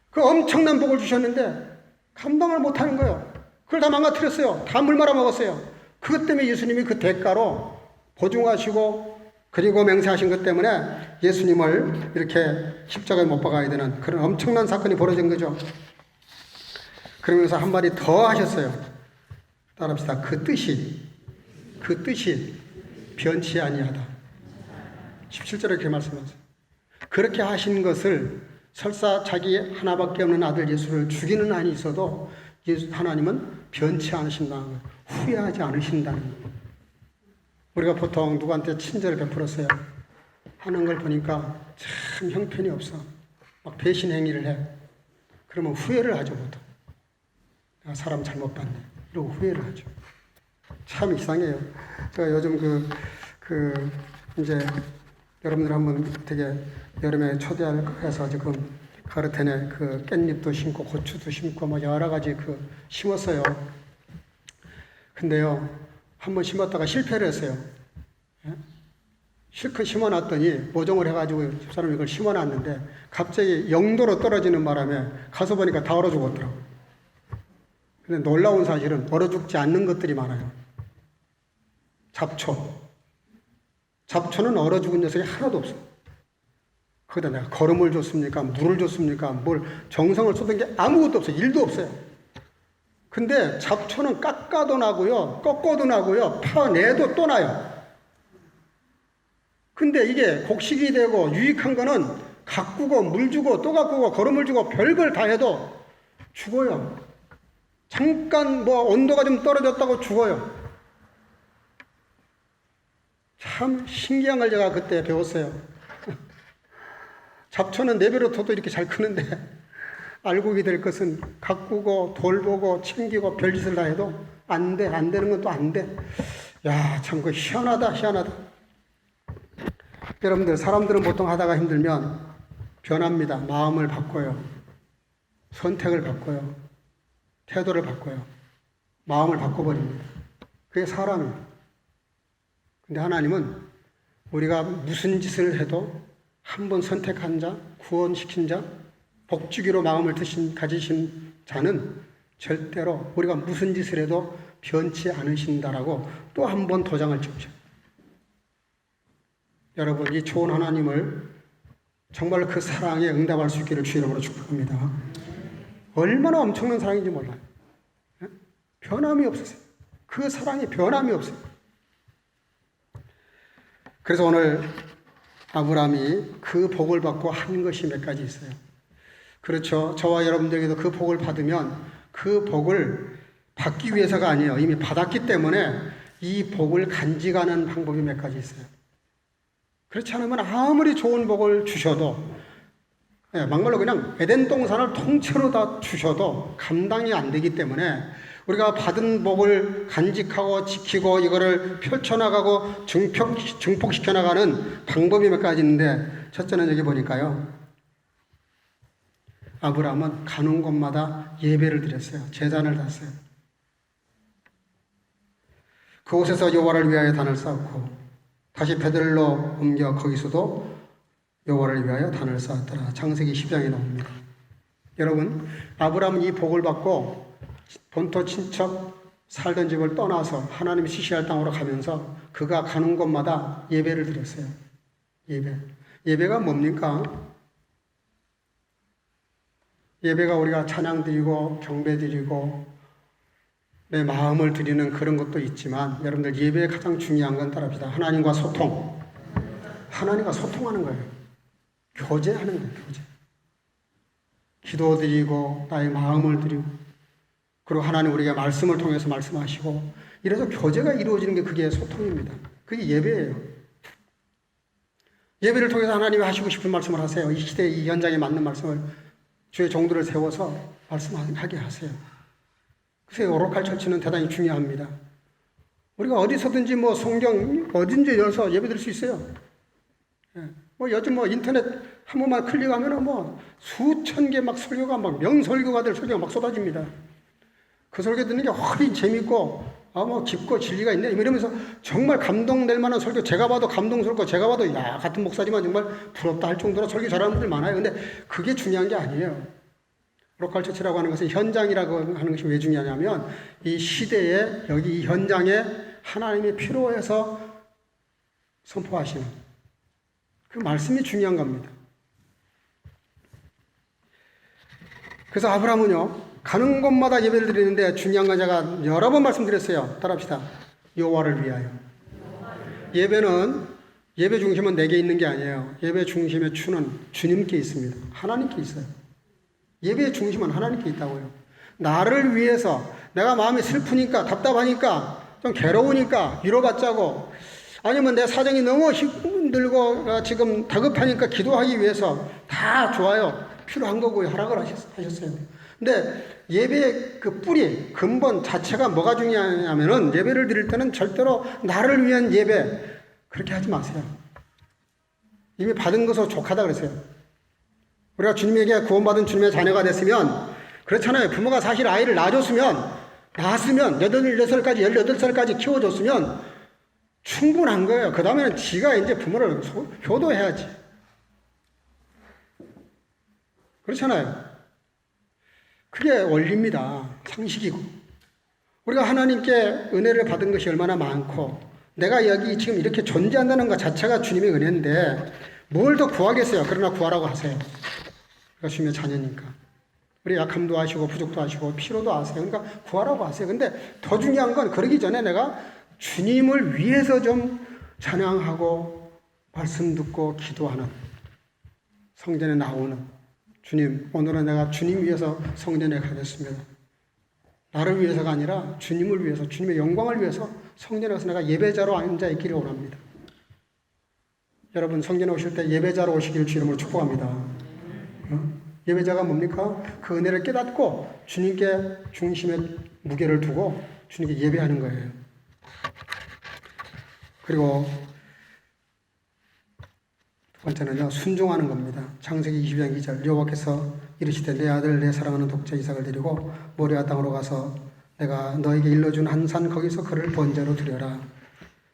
A: 그 엄청난 복을 주셨는데 감당을 못하는 거예요. 그걸 다 망가뜨렸어요. 다 물 말아 먹었어요. 그것 때문에 예수님이 그 대가로 보증하시고 그리고 맹세하신 것 때문에 예수님을 이렇게 십자가에 못 박아야 되는 그런 엄청난 사건이 벌어진 거죠. 그러면서 한 마디 더 하셨어요. 따라합시다. 그 뜻이 변치 아니하다. 17절에 그렇게 말씀하세요. 그렇게 하신 것을 설사 자기 하나밖에 없는 아들 예수를 죽이는 한이 있어도 하나님은 변치 않으신다는 거예요. 후회하지 않으신다는 거예요. 우리가 보통 누구한테 친절을 베풀었어요. 하는 걸 보니까 참 형편이 없어. 막 배신 행위를 해. 그러면 후회를 하죠, 보통. 내가 사람 잘못 봤네. 이러고 후회를 하죠. 참 이상해요. 제가 요즘 이제 여러분들 한번 되게 여름에 초대할 해서 지금 가르텐에 그 깻잎도 심고 고추도 심고 뭐 여러 가지 심었어요. 근데요, 한번 심었다가 실패를 했어요. 예? 실컷 심어놨더니 모종을 해가지고 집사람이 이걸 심어놨는데 갑자기 0도로 떨어지는 바람에 가서 보니까 다 얼어 죽었더라고요. 근데 놀라운 사실은 얼어 죽지 않는 것들이 많아요. 잡초는 얼어 죽은 녀석이 하나도 없어요. 거기다 내가 거름을 줬습니까? 물을 줬습니까? 뭘 정성을 쏟은 게 아무것도 없어요. 일도 없어요. 근데 잡초는 깎아도 나고요, 꺾어도 나고요, 파내도 또 나요. 근데 이게 곡식이 되고 유익한 거는 가꾸고 물 주고 또 가꾸고 거름을 주고 별걸 다 해도 죽어요. 잠깐 뭐 온도가 좀 떨어졌다고 죽어요. 참 신기한 걸 제가 그때 배웠어요. 잡초는 내버려둬도 이렇게 잘 크는데 알고 될 것은 가꾸고 돌보고 챙기고 별짓을 다 해도 안 돼. 안 되는 건 또 안 돼. 야, 참 그 희한하다. 여러분들, 사람들은 보통 하다가 힘들면 변합니다. 마음을 바꿔요. 선택을 바꿔요. 태도를 바꿔요. 마음을 바꿔버립니다. 그게 사람이에요. 근데 하나님은 우리가 무슨 짓을 해도 한 번 선택한 자, 구원시킨 자, 복주기로 마음을 가지신 자는 절대로 우리가 무슨 짓을 해도 변치 않으신다라고 또 한 번 도장을 찍죠. 여러분, 이 좋은 하나님을 정말 그 사랑에 응답할 수 있기를 주 이름으로 축복합니다. 얼마나 엄청난 사랑인지 몰라요. 변함이 없으세요. 그 사랑이 변함이 없어요. 그래서 오늘 아브라함이 그 복을 받고 한 것이 몇 가지 있어요. 그렇죠. 저와 여러분들에게도 그 복을 받으면 그 복을 받기 위해서가 아니에요. 이미 받았기 때문에 이 복을 간직하는 방법이 몇 가지 있어요. 그렇지 않으면 아무리 좋은 복을 주셔도, 막말로 그냥 에덴 동산을 통째로 다 주셔도 감당이 안 되기 때문에 우리가 받은 복을 간직하고 지키고 이거를 펼쳐나가고 증폭시켜 나가는 방법이 몇 가지 있는데, 첫째는 여기 보니까요, 아브라함은 가는 곳마다 예배를 드렸어요. 제단을 땄어요. 그곳에서 여호와를 위하여 단을 쌓고 다시 베들로 옮겨 거기서도 여호와를 위하여 단을 쌓았더라. 창세기 10장에 나옵니다. 여러분, 아브라함은 이 복을 받고 본토 친척 살던 집을 떠나서 하나님이 지시할 땅으로 가면서 그가 가는 곳마다 예배를 드렸어요. 예배가 뭡니까? 예배가 우리가 찬양 드리고 경배 드리고 내 마음을 드리는 그런 것도 있지만, 여러분들 예배의 가장 중요한 건 따라합시다. 하나님과 소통. 하나님과 소통하는 거예요. 교제하는 거예요. 교제. 기도 드리고 나의 마음을 드리고, 그리고 하나님 우리에게 말씀을 통해서 말씀하시고, 이래서 교제가 이루어지는 게 그게 소통입니다. 그게 예배예요. 예배를 통해서 하나님이 하시고 싶은 말씀을 하세요. 이 시대 이 현장에 맞는 말씀을 주의 종들을 세워서 말씀하게 하세요. 그래서 오로칼 처치는 대단히 중요합니다. 우리가 어디서든지 뭐 성경 어딘지 열어서 예배 드릴 수 있어요. 뭐 요즘 뭐 인터넷 한 번만 클릭하면 뭐 수천 개 막 설교가 막 명설교가 될 설교가 막 쏟아집니다. 그 설교 듣는 게 훨씬 재밌고, 뭐 깊고 진리가 있네 이러면서 정말 감동될 만한 설교, 제가 봐도 감동스럽고, 제가 봐도 야 같은 목사지만 정말 부럽다 할 정도로 설교 잘하는 분들 많아요. 근데 그게 중요한 게 아니에요. 로컬 처치라고 하는 것은, 현장이라고 하는 것이 왜 중요하냐면 이 시대에 여기 이 현장에 하나님이 필요해서 선포하시는 그 말씀이 중요한 겁니다. 그래서 아브라함은요, 가는 곳마다 예배를 드리는데 중요한 건 제가 여러 번 말씀드렸어요. 따라합시다. 여호와를 위하여. 예배는, 예배 중심은 내게 있는 게 아니에요. 예배 중심의 추는 주님께 있습니다. 하나님께 있어요. 예배의 중심은 하나님께 있다고요. 나를 위해서, 내가 마음이 슬프니까, 답답하니까, 좀 괴로우니까 위로받자고, 아니면 내 사정이 너무 힘들고 지금 다급하니까 기도하기 위해서 다 좋아요. 필요한 거고요. 허락을 하셨어요. 근데 예배의 그 뿌리, 근본 자체가 뭐가 중요하냐면은 예배를 드릴 때는 절대로 나를 위한 예배 그렇게 하지 마세요. 이미 받은 것으로 족하다 그랬어요. 우리가 주님에게 구원받은 주님의 자녀가 됐으면 그렇잖아요. 부모가 사실 아이를 낳았으면 16살까지 18살까지 키워줬으면 충분한 거예요. 그 다음에는 지가 이제 부모를 효도해야지. 그렇잖아요. 그게 원리입니다. 상식이고. 우리가 하나님께 은혜를 받은 것이 얼마나 많고 내가 여기 지금 이렇게 존재한다는 것 자체가 주님의 은혜인데 뭘 더 구하겠어요. 그러나 구하라고 하세요. 우리가 주님의 자녀니까. 우리 약함도 아시고 부족도 아시고 필요도 아세요. 그러니까 구하라고 하세요. 근데 더 중요한 건 그러기 전에 내가 주님을 위해서 좀 찬양하고 말씀 듣고 기도하는 성전에 나오는 주님, 오늘은 내가 주님 위해서 성전에 가겠습니다. 나를 위해서가 아니라 주님을 위해서, 주님의 영광을 위해서 성전에 가서 내가 예배자로 앉아 있기를 원합니다. 여러분 성전에 오실 때 예배자로 오시기를 주 이름으로 축복합니다. 예배자가 뭡니까? 그 은혜를 깨닫고 주님께 중심의 무게를 두고 주님께 예배하는 거예요. 그리고 두 번째는요, 순종하는 겁니다. 창세기 22장 2절 여호와께서 이르시되 내 아들 내 사랑하는 독자 이삭을 데리고 모리아 땅으로 가서 내가 너에게 일러준 한 산 거기서 그를 번제로 드려라.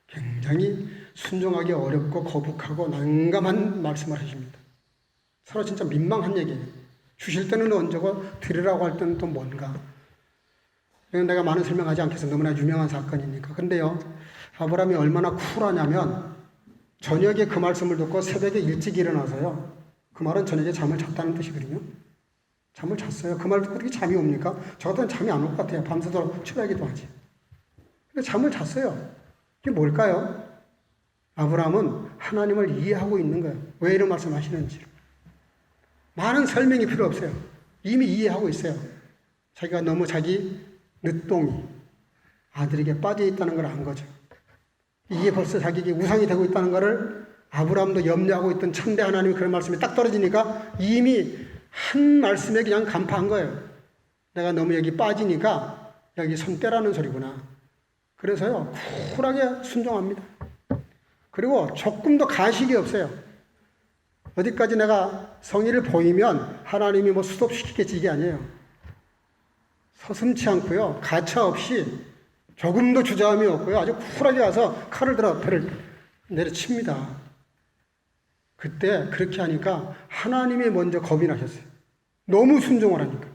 A: 굉장히 순종하기 어렵고 거북하고 난감한 말씀을 하십니다. 서로 진짜 민망한 얘기예요. 주실 때는 언제고 드리라고 할 때는 또 뭔가. 이건 내가 많은 설명하지 않겠어. 너무나 유명한 사건이니까. 근데요, 아브라함이 얼마나 쿨하냐면 저녁에 그 말씀을 듣고 새벽에 일찍 일어나서요. 그 말은 저녁에 잠을 잤다는 뜻이거든요. 잠을 잤어요. 그 말 듣고 어떻게 잠이 옵니까? 저 같으면 잠이 안 올 것 같아요. 밤새도록 출하기도 하지. 근데 잠을 잤어요. 이게 뭘까요? 아브라함은 하나님을 이해하고 있는 거예요. 왜 이런 말씀 하시는지. 많은 설명이 필요 없어요. 이미 이해하고 있어요. 자기가 너무 자기 늦둥이 아들에게 빠져 있다는 걸 안 거죠. 이게 벌써 자기에게 우상이 되고 있다는 것을 아브라함도 염려하고 있던 참대 하나님이 그런 말씀이 딱 떨어지니까 이미 한 말씀에 그냥 간파한 거예요. 내가 너무 여기 빠지니까 여기 손 떼라는 소리구나. 그래서요, 쿨하게 순종합니다. 그리고 조금도 가식이 없어요. 어디까지 내가 성의를 보이면 하나님이 뭐 수습시키겠지 이게 아니에요. 서슴지 않고요. 가차 없이 조금도 주저함이 없고요. 아주 쿨하게 와서 칼을 들어 배를 내려칩니다. 그때 그렇게 하니까 하나님이 먼저 겁이 나셨어요. 너무 순종을 하니까.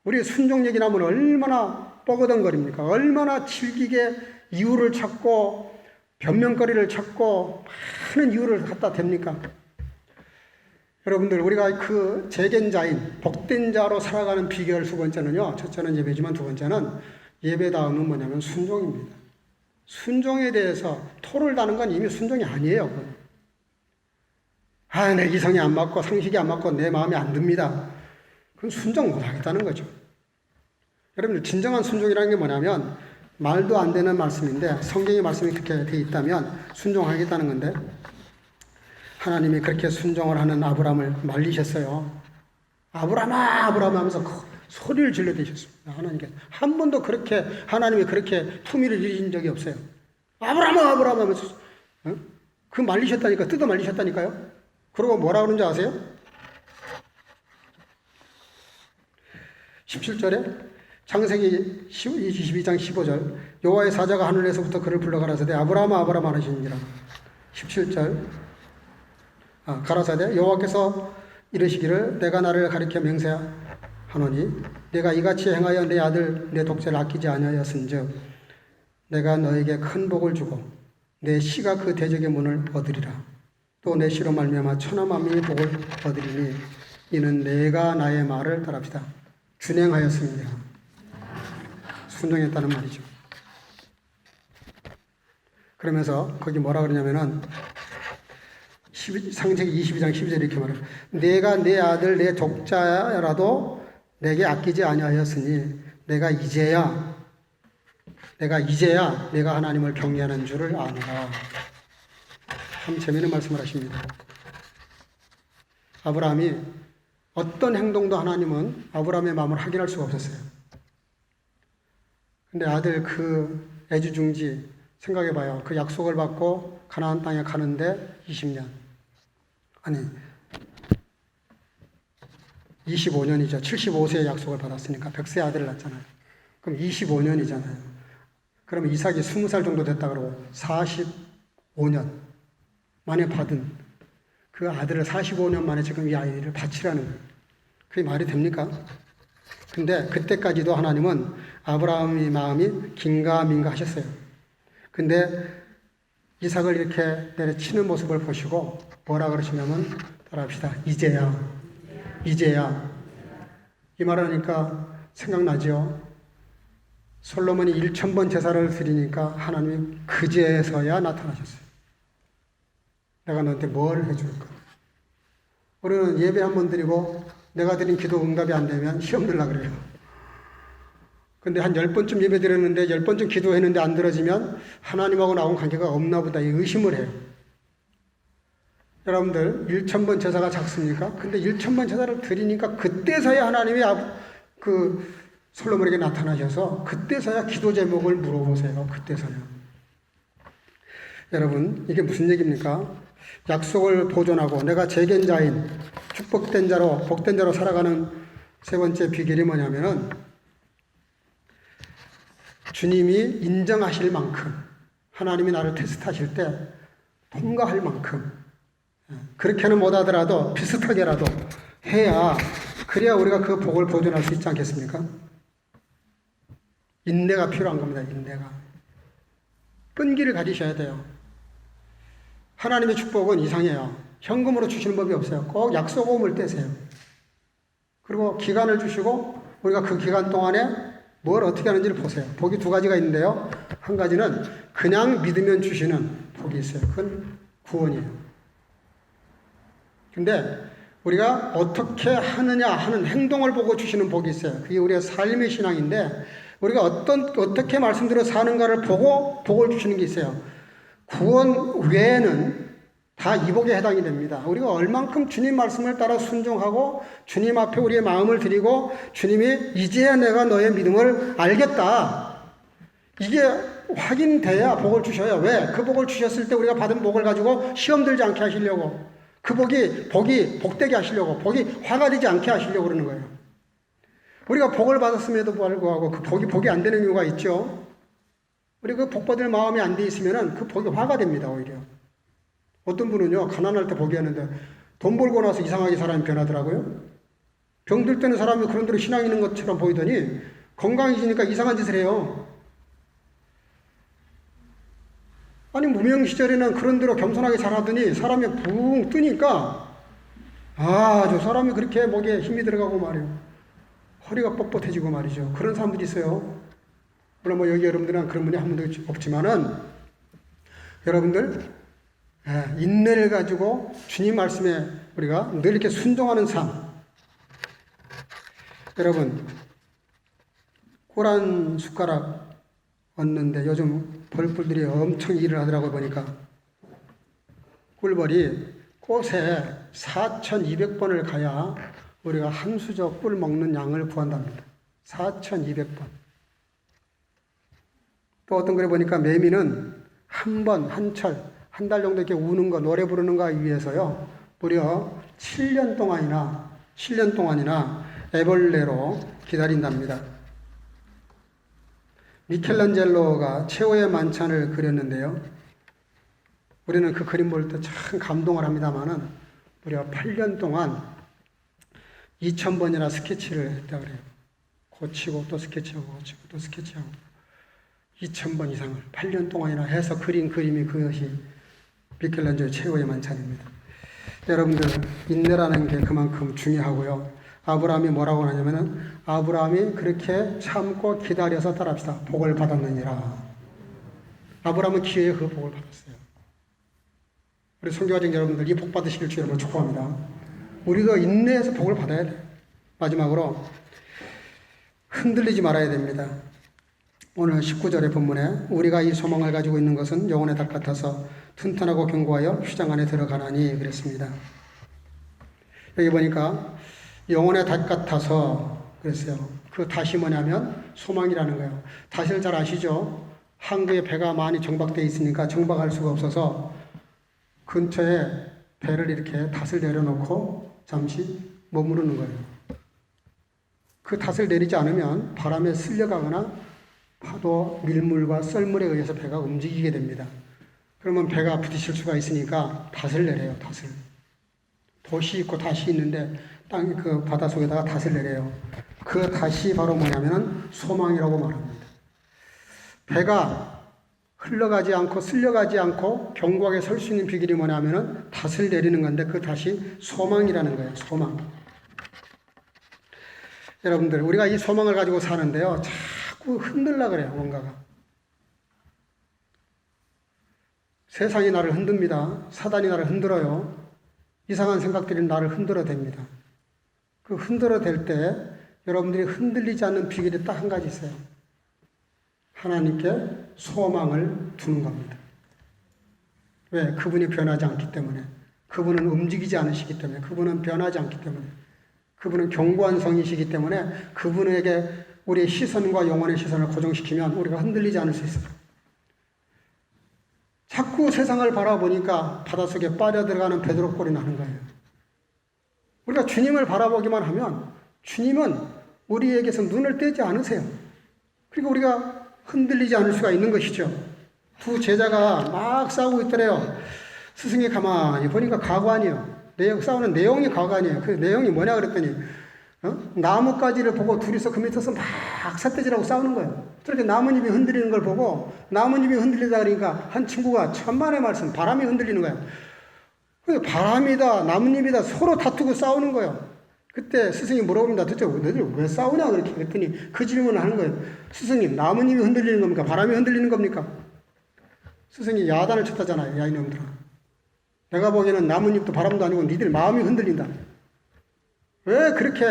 A: 우리 순종 얘기 나면 얼마나 뻐거덩거립니까? 얼마나 질기게 이유를 찾고 변명거리를 찾고 많은 이유를 갖다 댑니까? 여러분들 우리가 그 재견자인 복된 자로 살아가는 비결 두 번째는요. 첫째는 예배지만 두 번째는 예배다움은 뭐냐면 순종입니다. 순종에 대해서 토를 다는 건 이미 순종이 아니에요. 내 이성이 안 맞고 상식이 안 맞고 내 마음에 안 듭니다. 그건 순종 못 하겠다는 거죠. 여러분들 진정한 순종이라는 게 뭐냐면 말도 안 되는 말씀인데 성경의 말씀이 그렇게 되어 있다면 순종하겠다는 건데 하나님이 그렇게 순종을 하는 아브라함을 말리셨어요. 아브라함아 아브라함 하면서 소리를 질러대셨습니다. 하나님께 한 번도 그렇게 하나님이 그렇게 투미를 일으킨 적이 없어요. 아브라함아 아브라함 하면서 그 말리셨다니까 뜯어 말리셨다니까요. 그리고 뭐라 그러는지 아세요? 17절에 창세기 22장 15절 여호와의 사자가 하늘에서부터 그를 불러 가라사대 아브라함아 아브라함 하시니라. 17절 가라사대 여호와께서 이르시기를 내가 나를 가리켜 맹세하노니 내가 이같이 행하여 내 아들 내 독자를 아끼지 아니하였은즉 내가 너에게 큰 복을 주고 내 씨가 그 대적의 문을 얻으리라. 또 내 씨로 말미암아 천하 만민이 복을 얻으리니 이는 내가 나의 말을 따릅시다. 준행하였습니다. 순종했다는 말이죠. 그러면서 거기 뭐라 그러냐면은 창세기 22장 12절에 이렇게 말해요. 내가 내 아들 내 독자라도 내게 아끼지 아니하였으니 내가 이제야 내가 이제야 내가 하나님을 경외하는 줄을 아노라. 참 재미있는 말씀을 하십니다. 아브라함이 어떤 행동도 하나님은 아브라함의 마음을 확인할 수가 없었어요. 근데 아들 그 애지중지 생각해봐요. 그 약속을 받고 가나안 땅에 가는데 20년. 아니 25년이죠. 75세에 약속을 받았으니까 100세 아들을 낳잖아요. 그럼 25년이잖아요. 그러면 이삭이 20살 정도 됐다 그러고 45년 만에 받은 그 아들을 45년 만에 지금 이 아이를 바치라는 거예요. 그게 말이 됩니까? 근데 그때까지도 하나님은 아브라함의 마음이 긴가민가 하셨어요. 근데 이삭을 이렇게 내려치는 모습을 보시고 뭐라 그러시냐면 따라합시다. 이제야. 이 말을 하니까 생각나죠? 솔로몬이 1000번 제사를 드리니까 하나님이 그제서야 나타나셨어요. 내가 너한테 뭘 해줄까? 우리는 예배 한번 드리고 내가 드린 기도 응답이 안 되면 시험 들라 그래요. 근데 한 10번쯤 예배 드렸는데 10번쯤 기도했는데 안 들어지면 하나님하고 나온 관계가 없나 보다 이 의심을 해요. 여러분들 1000번 제사가 작습니까? 근데 1000번 제사를 드리니까 그때서야 하나님이 그 솔로몬에게 나타나셔서 그때서야 기도 제목을 물어보세요. 그때서야. 여러분 이게 무슨 얘기입니까? 약속을 보존하고 내가 재겐 자인 축복된 자로 복된 자로 살아가는 세 번째 비결이 뭐냐면은 주님이 인정하실 만큼 하나님이 나를 테스트하실 때 통과할 만큼 그렇게는 못하더라도 비슷하게라도 해야 그래야 우리가 그 복을 보존할 수 있지 않겠습니까? 인내가 필요한 겁니다. 인내가. 끈기를 가지셔야 돼요. 하나님의 축복은 이상해요. 현금으로 주시는 법이 없어요. 꼭 약속음을 떼세요. 그리고 기간을 주시고 우리가 그 기간 동안에 뭘 어떻게 하는지를 보세요. 복이 두 가지가 있는데요. 한 가지는 그냥 믿으면 주시는 복이 있어요. 그건 구원이에요. 근데 우리가 어떻게 하느냐 하는 행동을 보고 주시는 복이 있어요. 그게 우리의 삶의 신앙인데 우리가 어떻게 말씀대로 사는가를 보고 복을 주시는 게 있어요. 구원 외에는 다 이 복에 해당이 됩니다. 우리가 얼만큼 주님 말씀을 따라 순종하고 주님 앞에 우리의 마음을 드리고 주님이 이제야 내가 너의 믿음을 알겠다. 이게 확인돼야 복을 주셔요. 왜? 그 복을 주셨을 때 우리가 받은 복을 가지고 시험 들지 않게 하시려고 그 복이 복되게 하시려고 복이 화가 되지 않게 하시려고 그러는 거예요. 우리가 복을 받았음에도 불구하고 그 복이 안 되는 이유가 있죠. 우리 그 복 받을 마음이 안 돼 있으면은 그 복이 화가 됩니다, 오히려. 어떤 분은요, 가난할 때 복이 했는데 돈 벌고 나서 이상하게 사람이 변하더라고요. 병들 때는 사람이 그런 대로 신앙 있는 것처럼 보이더니 건강해지니까 이상한 짓을 해요. 아니, 무명 시절에는 그런 대로 겸손하게 살았더니 사람이 붕 뜨니까 저 사람이 그렇게 목에 힘이 들어가고 말이에요. 허리가 뻣뻣해지고 말이죠. 그런 사람들이 있어요. 물론 뭐 여기 여러분들은 그런 분이 한 분도 없지만은 여러분들 인내를 가지고 주님 말씀에 우리가 늘 이렇게 순종하는 삶. 여러분 꿀 한 숟가락 얻는데 요즘 벌꿀들이 엄청 일을 하더라고 보니까 꿀벌이 꽃에 4200번을 가야 우리가 한 수저 꿀 먹는 양을 구한답니다. 4200번. 또 어떤 글에 보니까 매미는 한 번, 한 달 정도 이렇게 우는 거, 노래 부르는 거 위해서요, 무려 7년 동안이나 애벌레로 기다린답니다. 미켈란젤로가 최후의 만찬을 그렸는데요. 우리는 그 그림 볼 때 참 감동을 합니다만은 무려 8년 동안 2000번이나 스케치를 했다 그래요. 고치고 또 스케치하고 고치고 또 스케치하고 2000번 이상을 8년 동안이나 해서 그린 그림이 그것이 미켈란젤로의 최후의 만찬입니다. 여러분들 인내라는 게 그만큼 중요하고요. 아브라함이 뭐라고 하냐면은 아브라함이 그렇게 참고 기다려서 따라합시다. 복을 받았느니라. 아브라함은 기회에 그 복을 받았어요. 우리 선교가정 여러분들 이 복 받으시길 주 여러분 축복합니다. 우리가 인내해서 복을 받아야 돼요. 마지막으로 흔들리지 말아야 됩니다. 오늘 19절의 본문에 우리가 이 소망을 가지고 있는 것은 영혼의 닭 같아서 튼튼하고 견고하여 휘장 안에 들어가나니 그랬습니다. 여기 보니까 영혼의 닭 같아서 그랬어요. 그 닷이 뭐냐면 소망이라는 거예요. 닷을 잘 아시죠? 항구에 배가 많이 정박되어 있으니까 정박할 수가 없어서 근처에 배를 이렇게 닷을 내려놓고 잠시 머무르는 거예요. 그 닷을 내리지 않으면 바람에 쓸려가거나 파도, 밀물과 썰물에 의해서 배가 움직이게 됩니다. 그러면 배가 부딪힐 수가 있으니까 닷을 내려요. 닷을. 돛이 있고 닷이 있는데 땅 그 바닷속에다가 닷을 내려요. 그 닷이 바로 뭐냐면은 소망이라고 말합니다. 배가 흘러가지 않고 쓸려가지 않고 견고하게 설 수 있는 비결이 뭐냐면은 닷을 내리는 건데 그 닷이 소망이라는 거예요. 소망. 여러분들 우리가 이 소망을 가지고 사는데요. 자꾸 흔들라 그래요. 뭔가가. 세상이 나를 흔듭니다. 사단이 나를 흔들어요. 이상한 생각들이 나를 흔들어댑니다. 그 흔들어댈 때 여러분들이 흔들리지 않는 비결이 딱 한 가지 있어요. 하나님께 소망을 두는 겁니다. 왜? 그분이 변하지 않기 때문에. 그분은 움직이지 않으시기 때문에. 그분은 변하지 않기 때문에. 그분은 견고한 성이시기 때문에 그분에게 우리의 시선과 영혼의 시선을 고정시키면 우리가 흔들리지 않을 수 있어요. 자꾸 세상을 바라보니까 바닷속에 빠져들어가는 베드로꼴이 나는 거예요. 우리가 주님을 바라보기만 하면 주님은 우리에게서 눈을 떼지 않으세요. 그리고 우리가 흔들리지 않을 수가 있는 것이죠. 두 제자가 막 싸우고 있더래요. 스승이 가만히 보니까 가관이에요. 싸우는 내용이 가관이에요. 그 내용이 뭐냐 그랬더니 나뭇가지를 보고 둘이서 그 밑에서 막 삿대질하고 싸우는 거예요. 저렇게 나뭇잎이 흔들리는 걸 보고 나뭇잎이 흔들리다 그러니까 한 친구가 천만의 말씀 바람이 흔들리는 거예요. 그래서 바람이다 나뭇잎이다 서로 다투고 싸우는 거예요. 그때 스승이 물어봅니다. 도대체 너희들 왜 싸우냐 그렇게 그랬더니 그 질문을 하는 거예요. 스승님 나뭇잎이 흔들리는 겁니까? 바람이 흔들리는 겁니까? 스승이 야단을 쳤다잖아요. 야 이놈들아. 내가 보기에는 나뭇잎도 바람도 아니고 니들 마음이 흔들린다. 왜 그렇게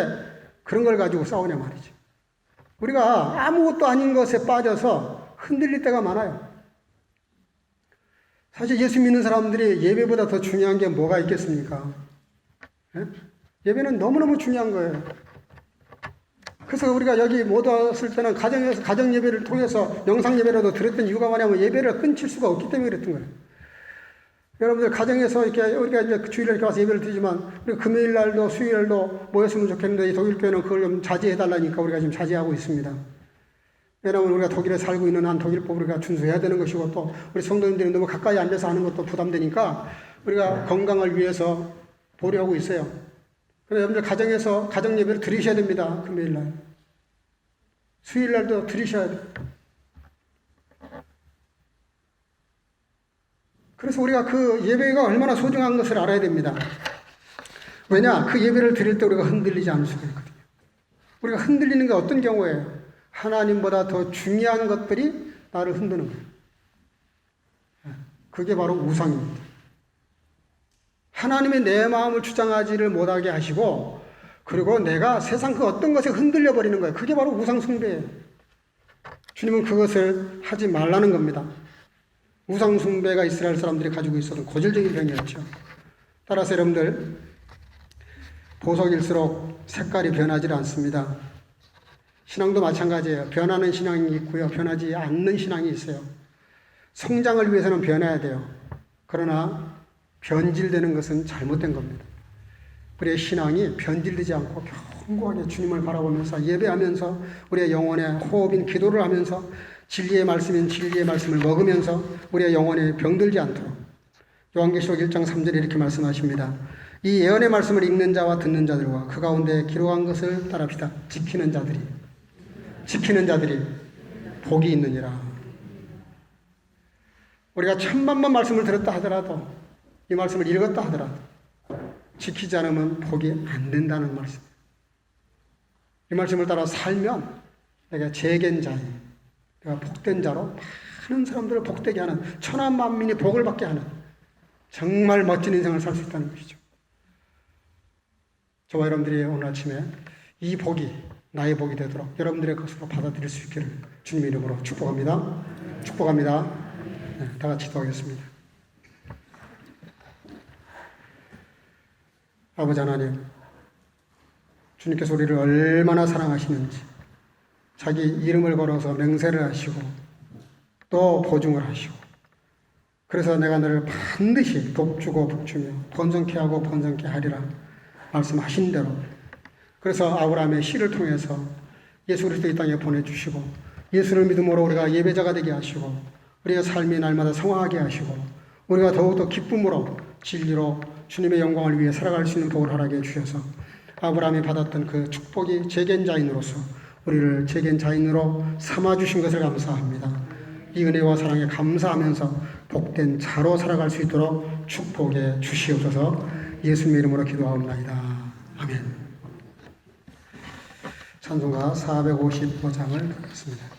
A: 그런 걸 가지고 싸우냐 말이지. 우리가 아무것도 아닌 것에 빠져서 흔들릴 때가 많아요. 사실 예수 믿는 사람들이 예배보다 더 중요한 게 뭐가 있겠습니까? 예? 예배는 너무너무 중요한 거예요. 그래서 우리가 여기 모두 왔을 때는 가정에서 가정 예배를 통해서 영상 예배라도 드렸던 이유가 뭐냐면 예배를 끊칠 수가 없기 때문에 그랬던 거예요. 여러분들 가정에서 이렇게 우리가 이제 주일에 이렇게 와서 예배를 드리지만 우리 금요일 날도 수요일 날도 모였으면 좋겠는데 독일 교회는 그걸 좀 자제해 달라니까 우리가 지금 자제하고 있습니다. 왜냐하면 우리가 독일에 살고 있는 한 독일법을 우리가 준수해야 되는 것이고 또 우리 성도님들이 너무 가까이 앉아서 하는 것도 부담되니까 우리가 건강을 위해서 보류하고 있어요. 그래서 여러분들 가정에서 가정 예배를 드리셔야 됩니다. 금요일 날. 수요일 날도 드리셔야 돼요. 그래서 우리가 그 예배가 얼마나 소중한 것을 알아야 됩니다. 왜냐? 그 예배를 드릴 때 우리가 흔들리지 않을 수가 있거든요. 우리가 흔들리는 게 어떤 경우에요? 하나님보다 더 중요한 것들이 나를 흔드는 거예요. 그게 바로 우상입니다. 하나님이 내 마음을 주장하지를 못하게 하시고 그리고 내가 세상 그 어떤 것에 흔들려 버리는 거예요. 그게 바로 우상 숭배예요. 주님은 그것을 하지 말라는 겁니다. 우상 숭배가 이스라엘 사람들이 가지고 있었던 고질적인 병이었죠. 따라서 여러분들 보석일수록 색깔이 변하지 않습니다. 신앙도 마찬가지예요. 변하는 신앙이 있고요. 변하지 않는 신앙이 있어요. 성장을 위해서는 변해야 돼요. 그러나 변질되는 것은 잘못된 겁니다. 우리의 신앙이 변질되지 않고 견고하게 주님을 바라보면서 예배하면서 우리의 영혼의 호흡인 기도를 하면서 진리의 말씀인 진리의 말씀을 먹으면서 우리의 영혼이 병들지 않도록 요한계시록 1장 3절에 이렇게 말씀하십니다. 이 예언의 말씀을 읽는 자와 듣는 자들과 그 가운데 기록한 것을 따릅시다. 지키는 자들이 복이 있느니라. 우리가 천만번 말씀을 들었다 하더라도 이 말씀을 읽었다 하더라도 지키지 않으면 복이 안 된다는 말씀. 이 말씀을 따라 살면 내가 재겐 자예요. 내가 복된 자로 많은 사람들을 복되게 하는 천한 만민이 복을 받게 하는 정말 멋진 인생을 살 수 있다는 것이죠. 저와 여러분들이 오늘 아침에 이 복이 나의 복이 되도록 여러분들의 것으로 받아들일 수 있기를 주님의 이름으로 축복합니다. 축복합니다. 네, 다 같이 기도하겠습니다. 아버지 하나님, 주님께서 우리를 얼마나 사랑하시는지 자기 이름을 걸어서 맹세를 하시고 또 보증을 하시고, 그래서 내가 너를 반드시 복주고 복주며 번성케 하고 번성케 하리라 말씀하신 대로, 그래서 아브라함의 씨를 통해서 예수 그리스도 이 땅에 보내주시고 예수를 믿음으로 우리가 예배자가 되게 하시고 우리의 삶이 날마다 성화하게 하시고 우리가 더욱더 기쁨으로 진리로 주님의 영광을 위해 살아갈 수 있는 복을 허락해 주셔서 아브라함이 받았던 그 축복이 재겐자인으로서 우리를 재겐자인으로 삼아주신 것을 감사합니다. 이 은혜와 사랑에 감사하면서 복된 자로 살아갈 수 있도록 축복해 주시옵소서. 예수님의 이름으로 기도하옵나이다. 아멘. 찬송가 455장을 듣겠습니다.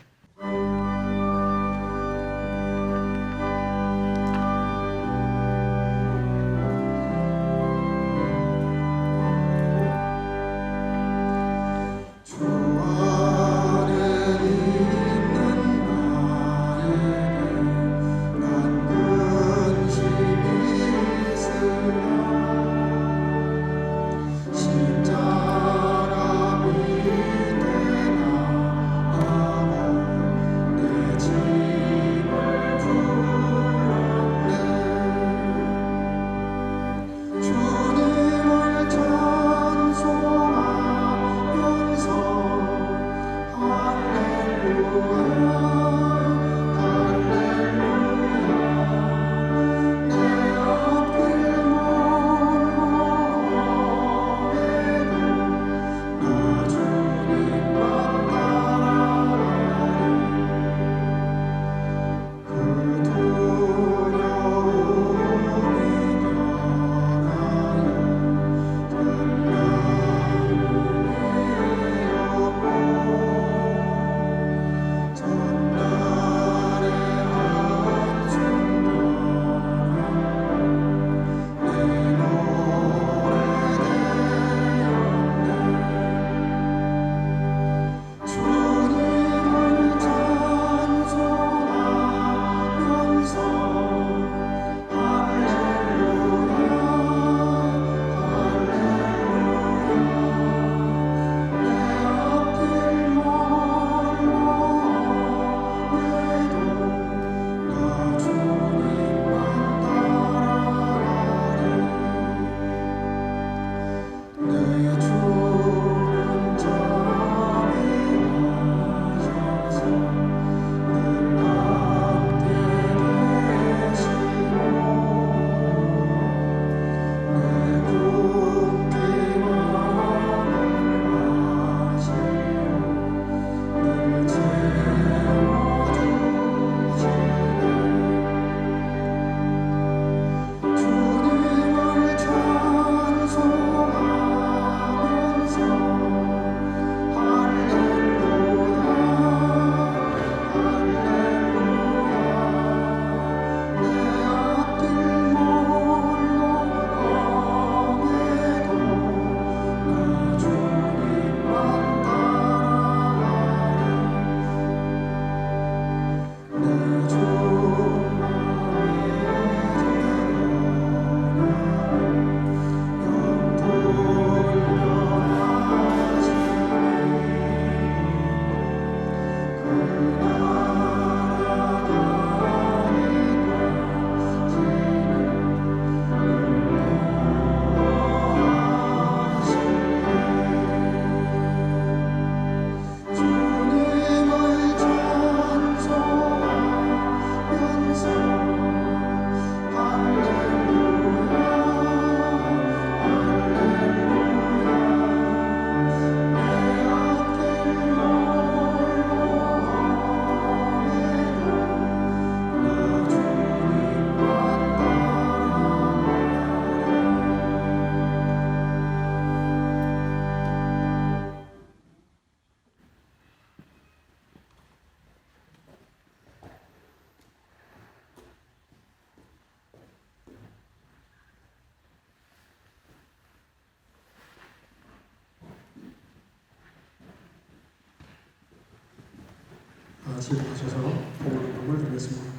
A: 같이 하셔서 복을 드리겠습니다.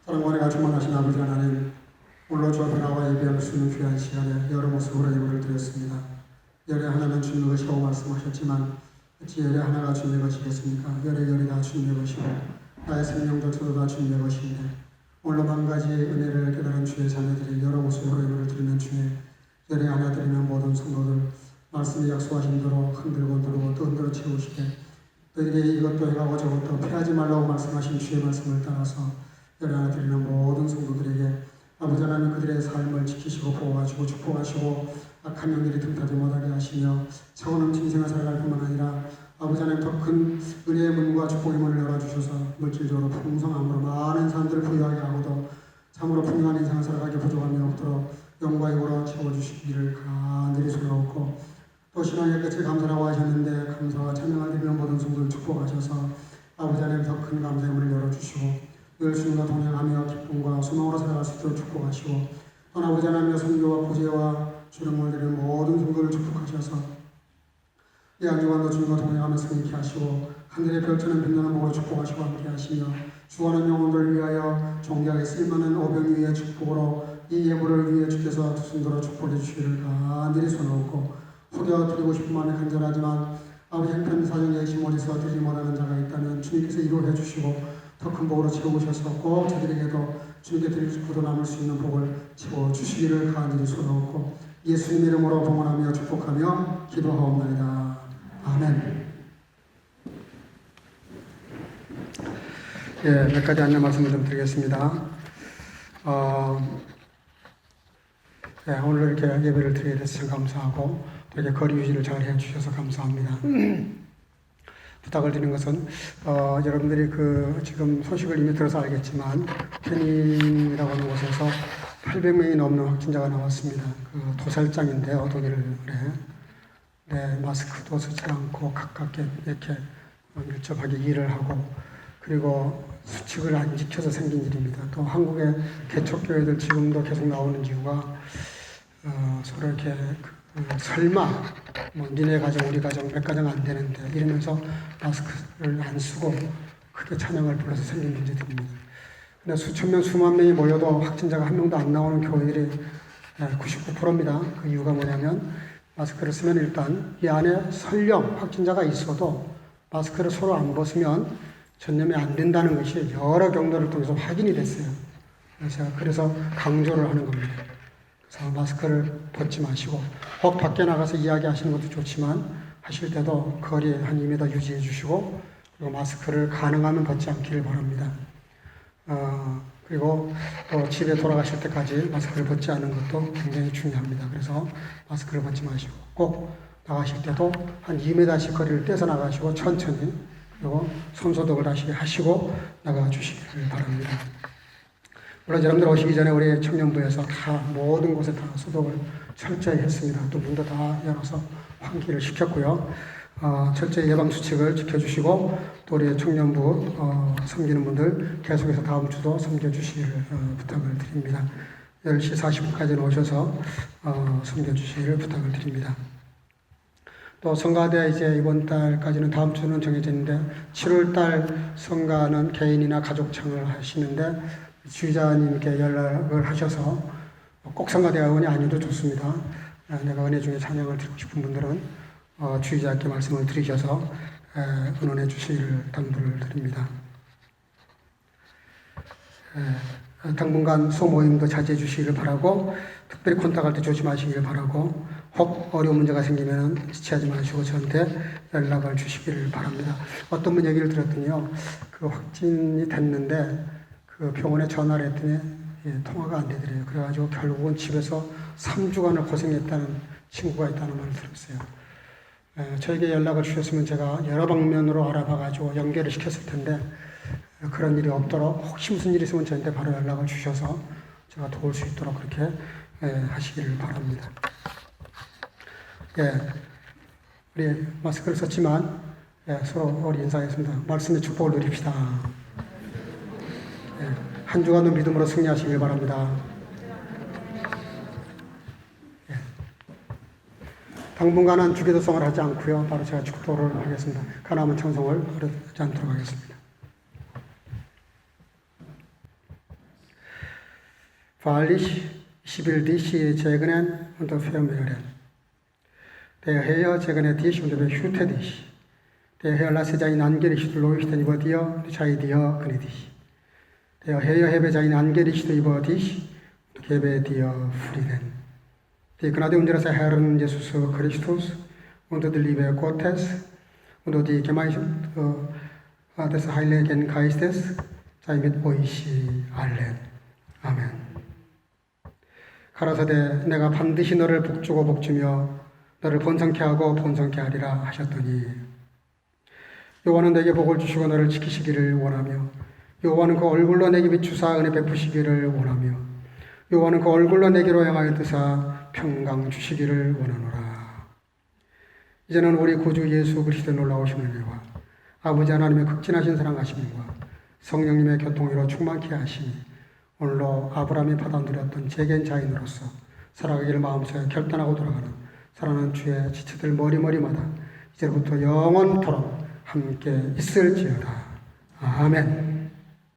A: 사랑과 충만하신 아버지 하나님, 홀로 주 앞에 나와 예배할 수 있는 귀한 시간에 여러 모습으로 예배를 드렸습니다. 열의 하나는 주님의 것이라고 말씀하셨지만 어찌 열의 하나가 주님의 것이겠습니까? 열의 다 주님의 것이고 나의 생명조차도 다 주님의 것인데 오늘도 한 가지 은혜를 깨달은 주의 자녀들이 여러 모습으로 예배를 드리는 중에 열의 하나 드리는 모든 성도들 말씀이 약속하신 대로 흔들고 들고 또 흔들어 채우시되 너희들이 이것도 행하고 저것도 피하지 말라고 말씀하신 주의 말씀을 따라서 열의 하나 드리는 모든 성도들에게 아버지 하나님 그들의 삶을 지키시고 보호하시고 축복하시고 악한 영들이 틈타지 못하게 하시며 차고 넘친 인생을 살아갈 뿐만 아니라 아버지 하나님 더 큰 은혜의 문과 축복의 문을 열어주셔서 물질적으로 풍성함으로 많은 사람들을 부유하게 하고도 참으로 풍요한 인생을 살아가게 부족함이 없도록 영광의 고로 채워주시기를 간절히 소원하고 또 신앙의 끝에 감사라고 하셨는데 감사와 찬양을 드리는 모든 성도를 축복하셔서 아버지 하나님 더 큰 감사의 문을 열어주시고 늘 주님과 동행하며 기쁨과 소망으로 살아갈 수 있도록 축복하시고 또 아버지 하나님의 선교와 구제와 주님을 드리는 모든 성도를 축복하셔서 이 안주관도 주님과 동행하며 승리케 하시고 하늘의 별처럼 빛나는 복으로 축복하시고 함께 하시며 주하는 영혼들을 위하여 존귀하게 쓰임하는 오병 위의 축복으로 이 예물을 위해 주께서 두 손들어 축복해 주시기를 간절히 소원하고 속여 드리고 싶은 마음이 간절하지만 아버지 형편 사정에 힘어리서 드리지 못하는 자가 있다면 주님께서 이루어 주시고 더 큰 복으로 채우셔서 꼭 저들에게도 주님께 드릴 수도 남을 수 있는 복을 채워주시기를 간절히 소원하고 예수님의 이름으로 봉헌하며 축복하며 기도하옵나이다. 아멘. 몇 가지 안내 말씀을 좀 드리겠습니다. 오늘 이렇게 예배를 드리게 돼서 감사하고 또 이렇게 거리 유지를 잘 해주셔서 감사합니다. 부탁을 드리는 것은 여러분들이 지금 소식을 이미 들어서 알겠지만 캐닌이라고 하는 곳에서 800명이 넘는 확진자가 나왔습니다. 도살장인데요, 독일에. 네, 마스크도 쓰지 않고 가깝게 이렇게 밀접하게 일을 하고 그리고 수칙을 안 지켜서 생긴 일입니다. 또 한국의 개척교회들 지금도 계속 나오는 이유가 서로 이렇게 설마 니네 가정 우리 가정 몇 가정 안 되는데 이러면서 마스크를 안 쓰고 크게 찬양을 불러서 생긴 문제들입니다. 근데 수천 명 수만 명이 모여도 확진자가 한 명도 안 나오는 교회들이 99%입니다. 그 이유가 뭐냐면 마스크를 쓰면 일단 이 안에 설령 확진자가 있어도 마스크를 서로 안 벗으면 전염이 안 된다는 것이 여러 경로를 통해서 확인이 됐어요. 그래서 강조를 하는 겁니다. 그래서 마스크를 벗지 마시고 혹 밖에 나가서 이야기하시는 것도 좋지만 하실 때도 거리 한 2m 유지해 주시고 그리고 마스크를 가능하면 벗지 않기를 바랍니다. 그리고 또 집에 돌아가실 때까지 마스크를 벗지 않은 것도 굉장히 중요합니다. 그래서 마스크를 벗지 마시고 꼭 나가실 때도 한 2m씩 거리를 떼서 나가시고 천천히 그리고 손소독을 다시 하시고 나가 주시기를 바랍니다. 물론 여러분들 오시기 전에 우리 청년부에서 다 모든 곳에 다 소독을 철저히 했습니다. 또 문도 다 열어서 환기를 시켰고요. 철저히 예방수칙을 지켜주시고 또 우리 청년부 섬기는 분들 계속해서 다음 주도 섬겨주시기를 부탁을 드립니다. 10시 40분까지는 오셔서 섬겨주시기를 부탁을 드립니다. 또 성가대 이제 이번 달까지는 다음 주는 정해져 있는데 7월 달 성가는 개인이나 가족창을 하시는데 주의자님께 연락을 하셔서 꼭 성가대학원이 아니어도 좋습니다. 내가 은혜 중에 찬양을 드리고 싶은 분들은 주의자께 말씀을 드리셔서 의논해 주시기를 당부를 드립니다. 당분간 소모임도 자제해 주시기를 바라고 특별히 콘탁할 때 조심하시기를 바라고 혹 어려운 문제가 생기면 지체하지 마시고 저한테 연락을 주시기를 바랍니다. 어떤 분 얘기를 들었더니요. 확진이 됐는데 병원에 전화를 했더니 통화가 안 되더래요. 그래가지고 결국은 집에서 3주간을 고생했다는 친구가 있다는 말을 들었어요. 저에게 연락을 주셨으면 제가 여러 방면으로 알아봐가지고 연결을 시켰을 텐데 그런 일이 없도록 혹시 무슨 일이 있으면 저한테 바로 연락을 주셔서 제가 도울 수 있도록 그렇게 하시기를 바랍니다. 우리 마스크를 썼지만 서로 우리 인사하겠습니다. 말씀의 축복을 누립시다. 한 주간도 믿음으로 승리하시길 바랍니다. 당분간은 주기도성을 하지 않고요. 바로 제가 축도를 하겠습니다. 가나면 찬송을 하지 않도록 하겠습니다. Wahrlich, ich will dich segnen und vermehren. Der Herr segne dich und behüte dich. Der Herr lasse sein Angesicht leuchten über dir und sei dir gnädig. Der Herr hebe sein Angesicht über dich und gebe dir Frieden. Die Gnade unseres Herrn Jesus Christus und die Liebe Gottes und die Gemeinschaft des Heiligen Geistes sei mit euch allen. 아멘. 가라사대 내가 반드시 너를 복주고 복주며 너를 번성케 하고 번성케 하리라 하셨더니 여호와는 내게 복을 주시고 너를 지키시기를 원하며 여호와는 그 얼굴로 내게 비추사 은혜 베푸시기를 원하며 여호와는 그 얼굴로 내게로 향하여 뜨사 평강 주시기를 원하노라. 이제는 우리 구주 예수 그리스도의 놀라우신 은혜와 아버지 하나님의 극진하신 사랑하심과 성령님의 교통으로 충만케 하시니 오늘로 아브라함이 받아 누렸던 재견 자인으로서 살아가기를 마음속에 결단하고 돌아가는 사랑하는 주의 지체들 머리머리마다 이제부터 영원토록 함께 있을지어다. 아멘.